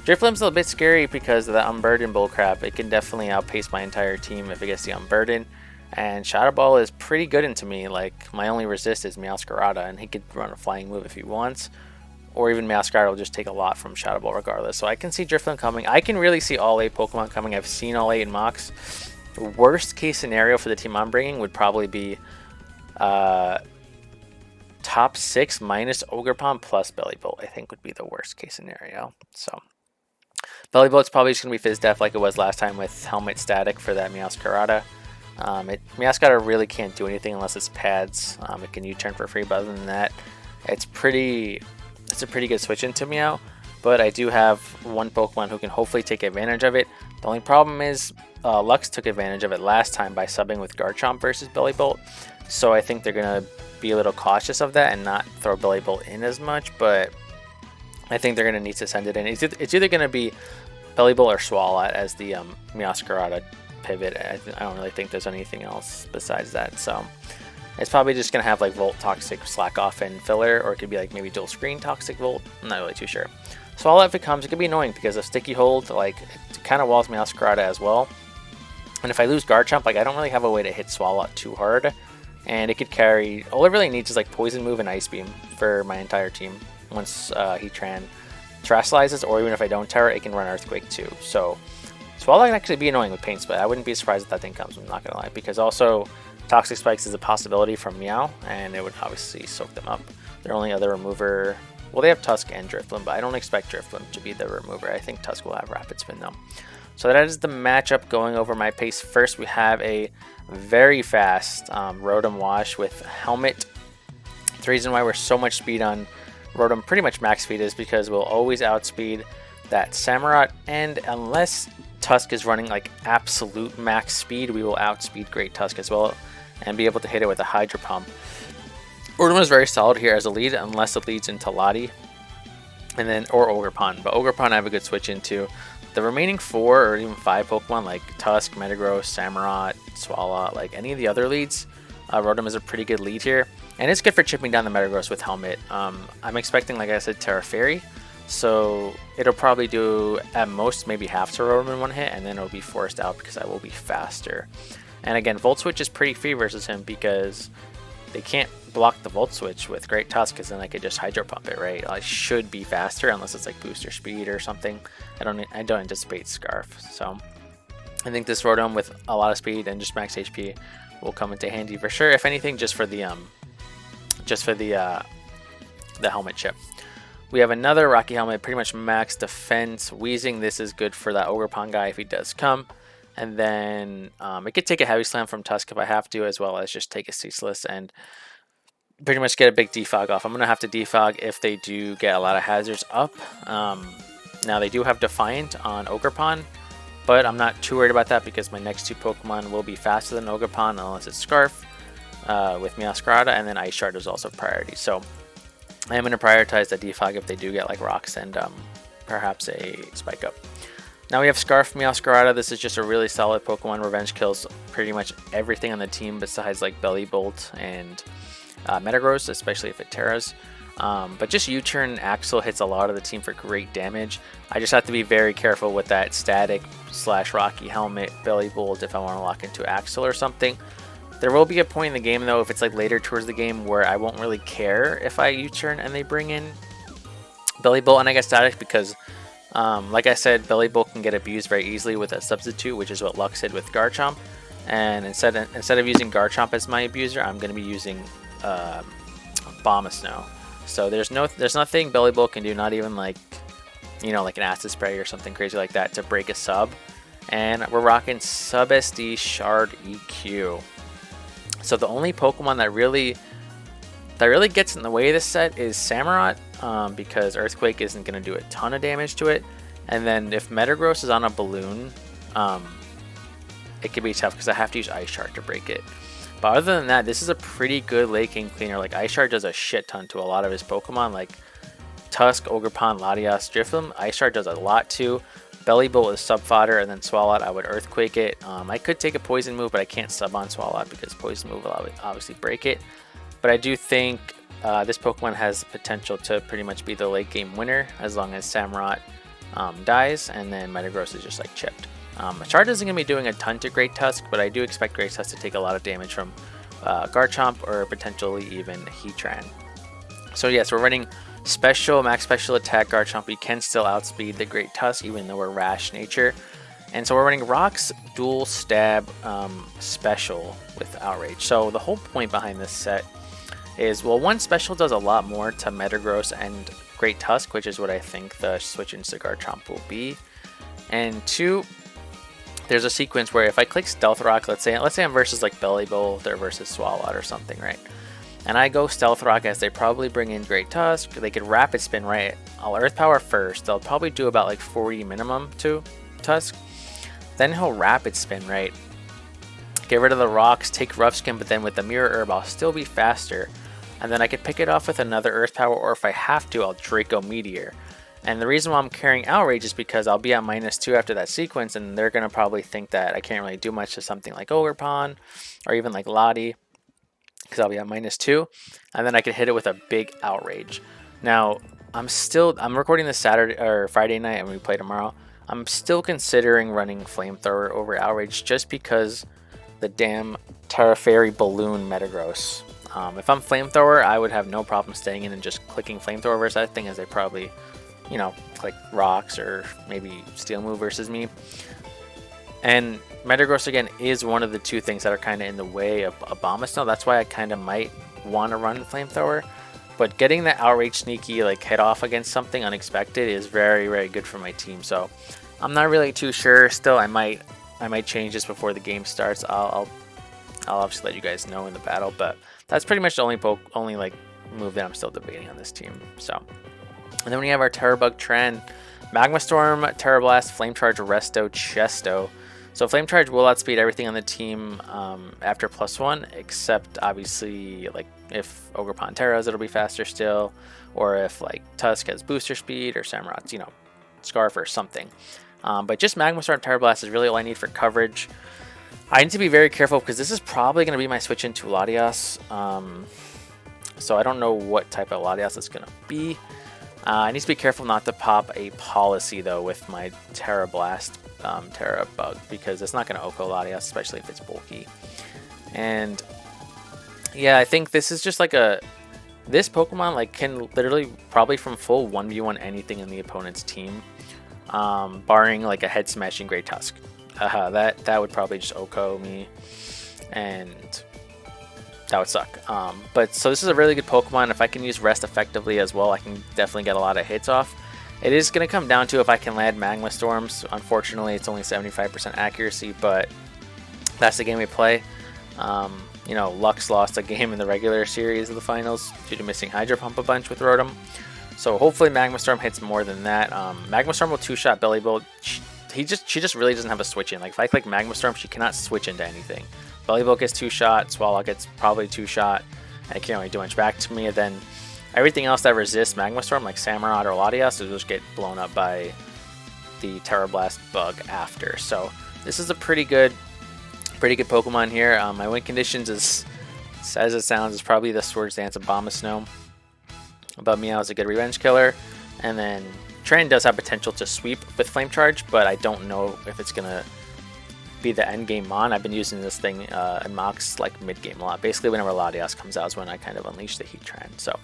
Drifloon's a bit scary because of the Unburden bullcrap. It can definitely outpace my entire team if it gets the Unburden. And Shadow Ball is pretty good into me. Like, my only resist is Meowscarada, and he could run a flying move if he wants. Or even Meowscarada will just take a lot from Shadow Ball regardless. So I can see Drifloon coming. I can really see all 8 Pokemon coming. I've seen all 8 in mocks. The worst case scenario for the team I'm bringing would probably be top 6 minus Ogerpon plus Bellibolt, I think would be the worst case scenario. So Bellibolt's probably just going to be Fizz Def like it was last time with Helmet Static for that Meowscarada. Meowscarada really can't do anything unless it's pads. It can U-turn for free, but other than that, it's a pretty good switch into Meow. But I do have one Pokemon who can hopefully take advantage of it. The only problem is Lux took advantage of it last time by subbing with Garchomp versus Bellibolt. So I think they're going to be a little cautious of that and not throw Bellibolt in as much, but I think they're going to need to send it in. It's either going to be Bellibolt or Swalot as the Meowscarada pivot. I don't really think there's anything else besides that, so it's probably just gonna have like Volt, Toxic, Slack Off, and Filler, or it could be like maybe Dual Screen, Toxic, Volt. I'm not really too sure. Swalot, if it comes, it could be annoying because of Sticky Hold, like it kind of walls Meowscarada as well. And if I lose Garchomp, like I don't really have a way to hit Swalot too hard, and it could carry. All it really needs is like Poison Move and Ice Beam for my entire team. Once Heatran terrestrializes, or even if I don't Terra, it can run Earthquake too. So Swalot can actually be annoying with Paint Split. I wouldn't be surprised if that thing comes, I'm not gonna lie, because also Toxic Spikes is a possibility from Meow, and it would obviously soak them up. Their only other remover, well, they have Tusk and Drifloon, but I don't expect Drifloon to be the remover. I think Tusk will have Rapid Spin though. So that is the matchup. Going over my pace first, we have a very fast Rotom Wash with Helmet. The reason why we're so much speed on Rotom, pretty much max speed, is because we'll always outspeed that Samurott, and unless Tusk is running like absolute max speed, we will outspeed Great Tusk as well and be able to hit it with a Hydro Pump. Rotom is very solid here as a lead unless it leads into Lati and then or Ogerpon, but Ogerpon I have a good switch into. The remaining 4 or even 5 Pokemon like Tusk, Metagross, Samurott, Swalot, like any of the other leads, Rotom is a pretty good lead here, and it's good for chipping down the Metagross with Helmet. I'm expecting, like I said, Terra Fairy, so it'll probably do at most maybe half to Rotom in one hit, and then it'll be forced out because I will be faster. And again, Volt Switch is pretty free versus him because they can't block the Volt Switch with Great Tusk, because then I could just Hydro Pump it, right? I should be faster unless it's like booster speed or something. I don't anticipate Scarf, so I think this Rotom with a lot of speed and just max HP will come into handy for sure. If anything, just for the helmet chip. We have another Rocky Helmet, pretty much max defense. Wheezing, this is good for that Ogerpon guy if he does come. And then it could take a Heavy Slam from Tusk if I have to, as well as just take a Ceaseless and pretty much get a big defog off. I'm going to have to defog if they do get a lot of hazards up. Now they do have Defiant on Ogerpon, but I'm not too worried about that because my next two Pokemon will be faster than Ogerpon unless it's Scarf with Meowscarada, and then Ice Shard is also priority. So I am going to prioritize the defog if they do get like Rocks and perhaps a Spike Up. Now we have Scarf Meowscarada. This is just a really solid Pokemon. Revenge kills pretty much everything on the team besides like Belly Bolt and Metagross, especially if it Terras. But just U-Turn Axel hits a lot of the team for great damage. I just have to be very careful with that Static / Rocky Helmet Belly Bolt if I want to lock into Axel or something. There will be a point in the game though, if it's like later towards the game, where I won't really care if I U-turn and they bring in Belly Bolt and I get Static, because like I said, Belly Bolt can get abused very easily with a substitute, which is what Lux did with Garchomp. And instead of using Garchomp as my abuser, I'm going to be using Abomasnow. So there's nothing Belly Bolt can do, not even like, you know, like an Acid Spray or something crazy like that to break a sub. And we're rocking Sub SD Shard EQ. So the only Pokemon that really gets in the way of this set is Samurott, because Earthquake isn't going to do a ton of damage to it. And then if Metagross is on a balloon, it could be tough because I have to use Ice Shard to break it. But other than that, this is a pretty good late game cleaner. Like Ice Shard does a shit ton to a lot of his Pokemon, like Tusk, Ogerpon, Latias, Drifloon. Ice Shard does a lot too. Belly Bolt is sub fodder, and then Swalot I would Earthquake it. I could take a Poison move, but I can't sub on Swalot because Poison move will obviously break it. But I do think this Pokemon has potential to pretty much be the late game winner as long as Samurott dies, and then Metagross is just like chipped. Shard isn't going to be doing a ton to Great Tusk, but I do expect Great Tusk to take a lot of damage from Garchomp or potentially even Heatran. So yes, we're running max special attack Garchomp. We can still outspeed the Great Tusk even though we're rash nature. And so we're running Rocks dual stab special with Outrage. So the whole point behind this set is, well, one, special does a lot more to Metagross and Great Tusk, which is what I think the switch into Garchomp will be. And two, there's a sequence where if I click Stealth Rock, let's say I'm versus like Belly Bolt or versus Swalot or something, right? And I go Stealth Rock as they probably bring in Great Tusk. They could Rapid Spin, right? I'll Earth Power first. They'll probably do about like 40 minimum to Tusk. Then he'll Rapid Spin, right? Get rid of the rocks, take Rough Skin, but then with the Mirror Herb, I'll still be faster. And then I could pick it off with another Earth Power, or if I have to, I'll Draco Meteor. And the reason why I'm carrying Outrage is because I'll be at -2 after that sequence, and they're going to probably think that I can't really do much to something like Ogerpon, or even like Lottie, because I'll be at -2, and then I could hit it with a big Outrage. Now, I'm recording this Saturday or Friday night, and we play tomorrow. I'm still considering running Flamethrower over Outrage just because the damn Terra Fairy Balloon Metagross. If I'm Flamethrower, I would have no problem staying in and just clicking Flamethrower versus that thing, as they probably, you know, click Rocks or maybe Steel Move versus me. And Metagross, again, is one of the two things that are kind of in the way of Abomasnow. That's why I kind of might want to run Flamethrower. But getting the Outrage sneaky, like, head off against something unexpected is very, very good for my team. So I'm not really too sure. Still, I might change this before the game starts. I'll obviously let you guys know in the battle. But that's pretty much the only like move that I'm still debating on this team. So, and then we have our Terrabug Trend, Magma Storm, Terra Blast, Flame Charge, Resto, Chesto. So Flame Charge will outspeed everything on the team after +1, except obviously like if Ogerpon Terras, it'll be faster still, or if like Tusk has booster speed, or Samurott, you know, Scarf or something. But just Magma Storm, Terra Blast is really all I need for coverage. I need to be very careful because this is probably going to be my switch into Latias. So I don't know what type of Latias it's going to be. I need to be careful not to pop a Policy though with my Terra Blast Terra Bug, because it's not going to Oko Latias, especially if it's bulky. And Yeah, I think this is just like this Pokemon like can literally probably from full 1v1 anything in the opponent's team, barring like a head smashing Great Tusk. That would probably just OHKO me, and that would suck. But so this is a really good Pokemon. If I can use Rest effectively as well, I can definitely get a lot of hits off. It is going to come down to if I can land Magma Storms. Unfortunately, it's only 75% accuracy, but that's the game we play. You know, Lux lost a game in the regular series of the finals due to missing Hydro Pump a bunch with Rotom. So hopefully Magma Storm hits more than that. Magma Storm will two-shot Belly Bolt. She just really doesn't have a switch in. Like if I click Magma Storm, she cannot switch into anything. Belly Bolt gets two-shot, Swallow gets probably two-shot, and it can't really do much back to me. And then everything else that resists Magma Storm, like Samurott or Latias, will just get blown up by the Terra Blast bug after. So this is a pretty good Pokemon here. My win conditions, as as it sounds, is probably the Swords Dance of Abomasnow. But Meow is a good revenge killer. And then Tran does have potential to sweep with Flame Charge, but I don't know if it's going to be the end game Mon. I've been using this thing in mocks like mid game a lot. Basically, whenever Latias comes out is when I kind of unleash the Heatran. So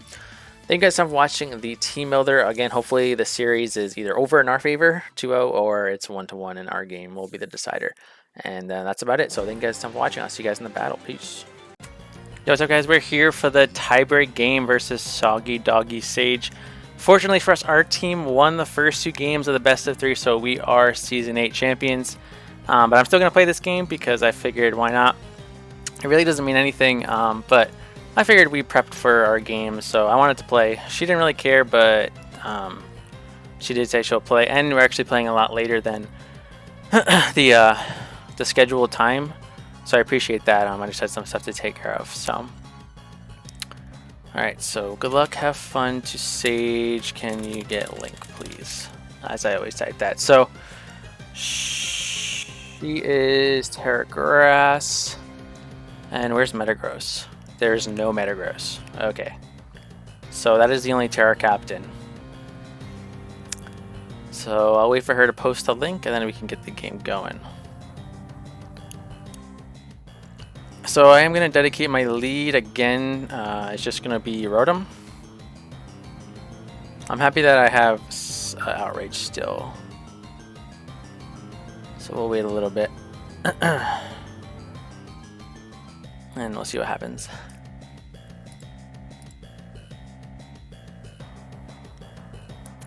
thank you guys for watching the Team Builder. Again, hopefully the series is either over in our favor, 2-0, or it's 1-1 in our game will be the decider. And that's about it. So thank you guys for watching. I'll see you guys in the battle. Peace. Yo, what's up, guys? We're here for the tiebreak game versus SoggyDoggySage. Fortunately for us, our team won the first 2 games of the best of 3, so we are Season 8 champions. But I'm still going to play this game because I figured why not. It really doesn't mean anything, but I figured we prepped for our game, so I wanted to play. She didn't really care, but she did say she'll play, and we're actually playing a lot later than the scheduled time, so I appreciate that. I just had some stuff to take care of. So alright, so good luck, have fun to Sage. Can you get Link, please? As I always type that. So she is Terra Grass, and where's Metagross? There's no Metagross. Okay, so that is the only Terra Captain. So I'll wait for her to post a link, and then we can get the game going. So I am going to dedicate my lead again. It's just going to be Rotom. I'm happy that I have Outrage still. So we'll wait a little bit. And we'll see what happens.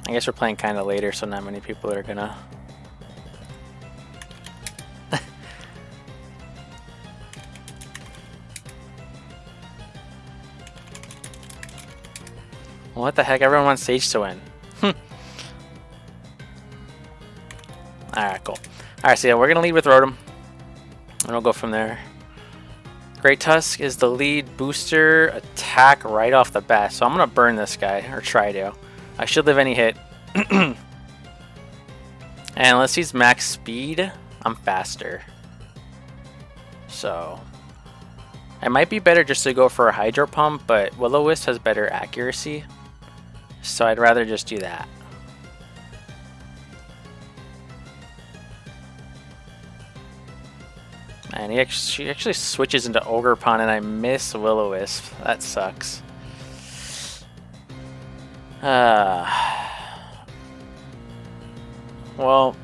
I guess we're playing kind of later, so not many people are gonna... What the heck? Everyone wants Sage to win. Alright, cool. Alright, so yeah, we're gonna lead with Rotom, and we'll go from there. Great Tusk is the lead booster attack right off the bat, so I'm gonna burn this guy, or try to. I should live any hit. And unless he's max speed, I'm faster. So it might be better just to go for a Hydro Pump, but Will-O-Wisp has better accuracy, so I'd rather just do that. And she actually switches into Ogerpon, and I miss Will-O-Wisp. That sucks. Well,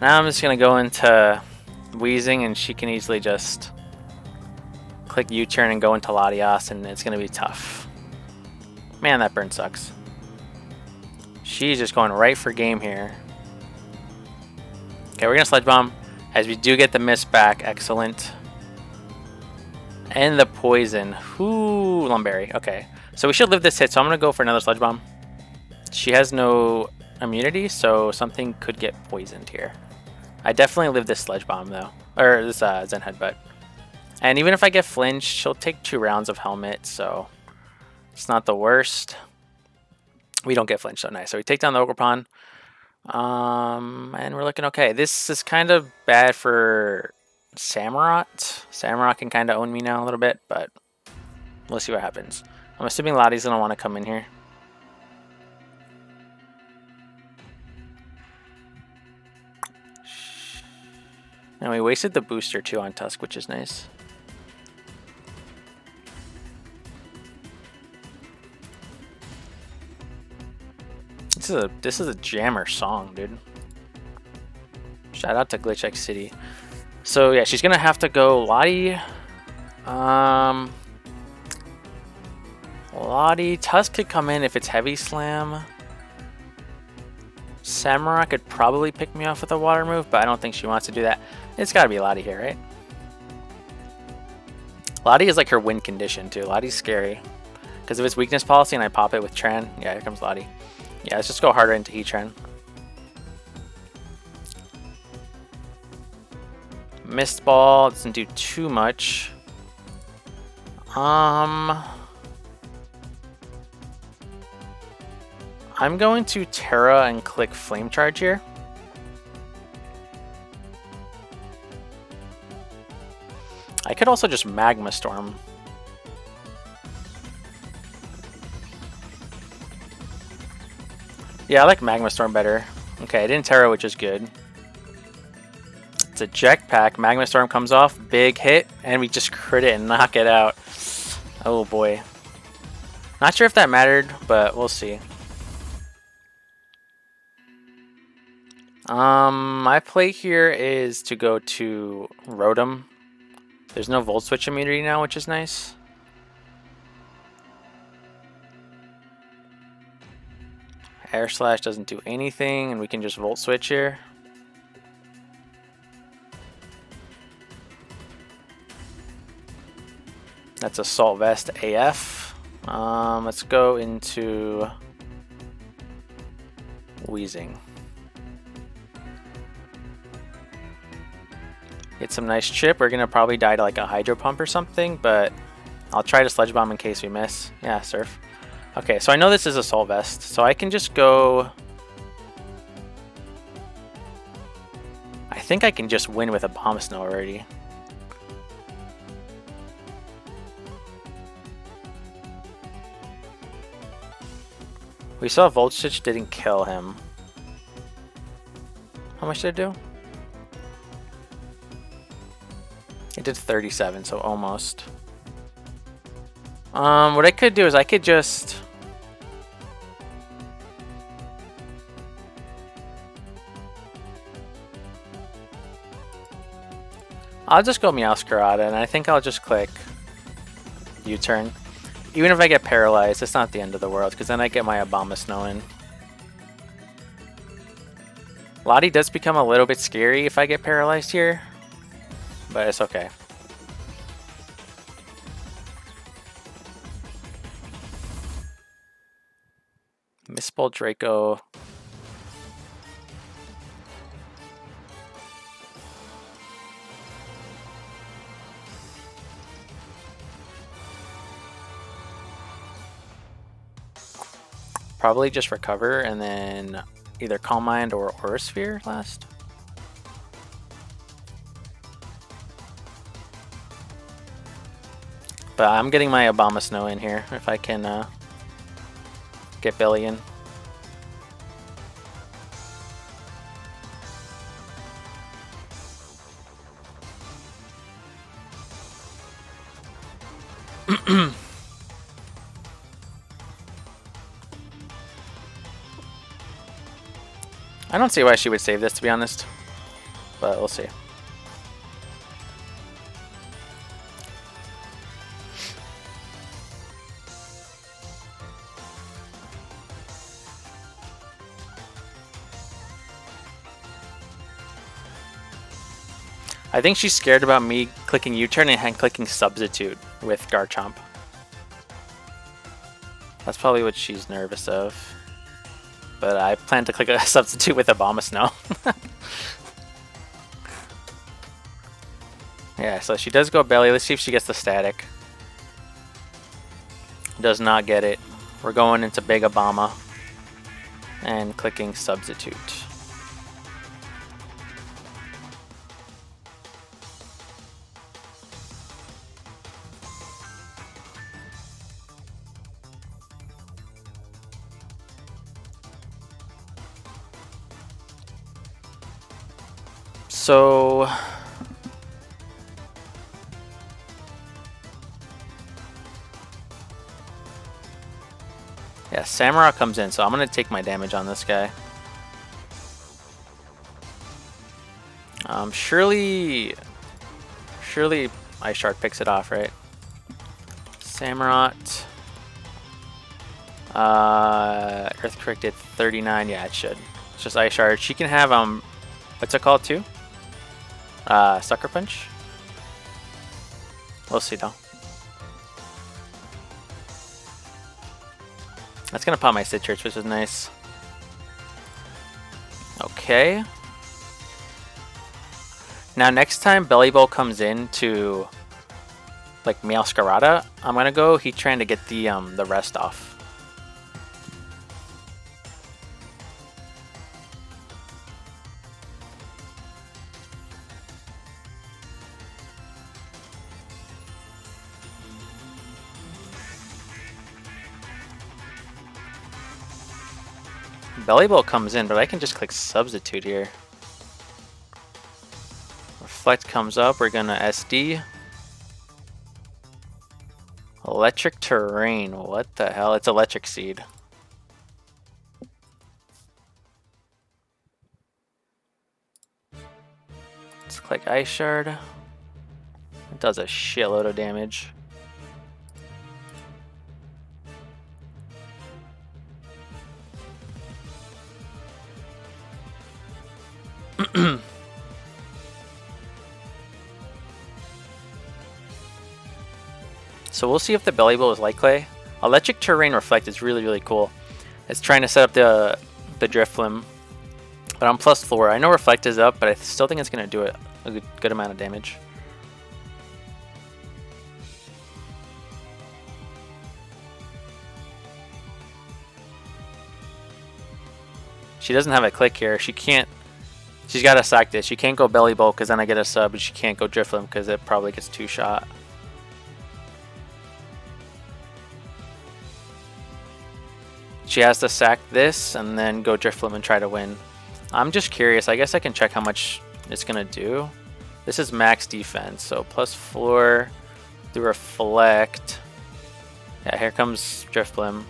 now I'm just going to go into Wheezing, and she can easily just click U-turn and go into Latias, and it's going to be tough. Man, that burn sucks. She's just going right for game here. Okay, we're going to Sludge Bomb, as we do get the miss back. Excellent. And the poison. Ooh, Lumberry. Okay, so we should live this hit, so I'm going to go for another Sludge Bomb. She has no immunity, so something could get poisoned here. I definitely live this Sludge Bomb, though. Or this Zen Headbutt. And even if I get flinched, she'll take 2 rounds of Helmet, so it's not the worst. We don't get flinched, so nice. So we take down the Ogerpon. And we're looking okay. This is kind of bad for Samurott. Samurott can kind of own me now a little bit, but we'll see what happens. I'm assuming Lottie's going to want to come in here. And we wasted the booster too on Tusk, which is nice. This is a jammer song, dude. Shout out to Glitch X City. So yeah, she's gonna have to go Lottie. Lottie. Tusk could come in if it's Heavy Slam. Samurai could probably pick me off with a water move, but I don't think she wants to do that. It's gotta be Lottie here, right? Lottie is like her win condition too. Lottie's scary. Because of its weakness policy and I pop it with Tran. Yeah, here comes Lottie. Yeah, let's just go harder into Heatran. Mist Ball doesn't do too much. I'm going to Terra and click Flame Charge here. I could also just Magma Storm. Yeah, I like Magma Storm better. Okay, I didn't Terra, which is good. It's a Jetpack. Magma Storm comes off. Big hit. And we just crit it and knock it out. Oh boy. Not sure if that mattered, but we'll see. My play here is to go to Rotom. There's no Volt Switch immunity now, which is nice. Air Slash doesn't do anything, and we can just Volt Switch here. That's Assault Vest AF. Let's go into Wheezing. Get some nice chip. We're gonna probably die to like a Hydro Pump or something, but I'll try to Sludge Bomb in case we miss. Yeah, Surf. Okay, so I know this is Assault Vest, so I can just go... I think I can just win with a Bomb Snow already. We saw Volt Switch didn't kill him. How much did it do? It did 37, so almost. What I could do is I could just... I'll just go Meowscarada, and I think I'll just click U-turn. Even if I get paralyzed, it's not the end of the world, because then I get my Abomasnow in. Lottie does become a little bit scary if I get paralyzed here, but it's okay. Mistball Draco. Probably just recover and then either Calm Mind or Aura Sphere last. But I'm getting my Abomasnow in here if I can get Billy in. I don't see why she would save this, to be honest, but we'll see. I think she's scared about me clicking U-turn and clicking Substitute with Garchomp. That's probably what she's nervous of. But I plan to click a Substitute with Abomasnow. Yeah, so she does go Belly. Let's see if she gets the Static. Does not get it. We're going into Big Obama and clicking Substitute. So yeah, Samurai comes in, so I'm going to take my damage on this guy. Surely Ice Shard picks it off, right? Samurott. Earthquake did 39. Yeah, it should. It's just Ice Shard. She can have what's it called too? Sucker Punch. We'll see though. That's gonna pop my Citrus, which is nice. Okay. Now next time Belly Bowl comes in to like Meowscarada, I'm gonna go Heatran to get the rest off. Belly Bowl comes in, but I can just click Substitute here. Reflect comes up, we're gonna SD. Electric Terrain, what the hell? It's Electric Seed. Let's click Ice Shard. It does a shitload of damage. So we'll see if the Belly Bowl is Light Clay. Electric Terrain Reflect is really cool. It's trying to set up the Drifloon, but I'm +4. I know Reflect is up, but I still think it's going to do it a good amount of damage. She doesn't have a click here. She can't. She's got to sack this. She can't go Belly Bowl because then I get a sub, and she can't go Drifloon because it probably gets 2-shot. She has to sack this and then go Drifloon and try to win. I'm just curious. I guess I can check how much it's going to do. This is max defense, so +4 through Reflect. Yeah, here comes Drifloon.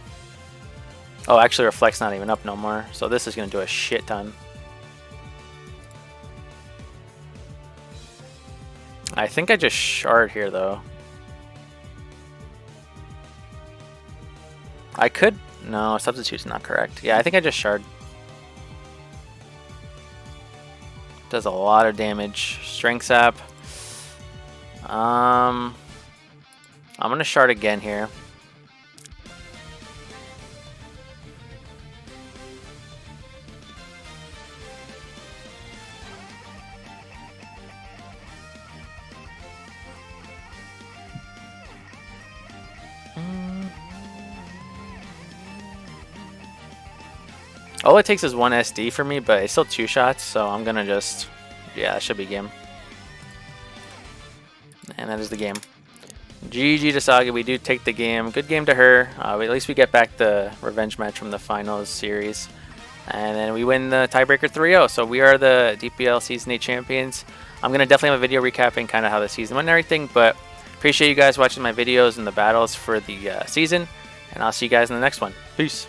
Oh, actually Reflect's not even up no more, so this is going to do a shit ton. I think I just shard here though. I could... No, Substitute's not correct. Yeah, I think I just shard. Does a lot of damage. Strength Sap. I'm gonna shard again here. All it takes is 1 SD for me, but it's still 2 shots, so I'm gonna just... Yeah, that should be game. And that is the game. GG to Saga, we do take the game. Good game to her. At least we get back the revenge match from the finals series. And then we win the tiebreaker 3-0, so we are the DPL Season 8 champions. I'm gonna definitely have a video recapping kind of how the season went and everything, but appreciate you guys watching my videos and the battles for the season, and I'll see you guys in the next one. Peace.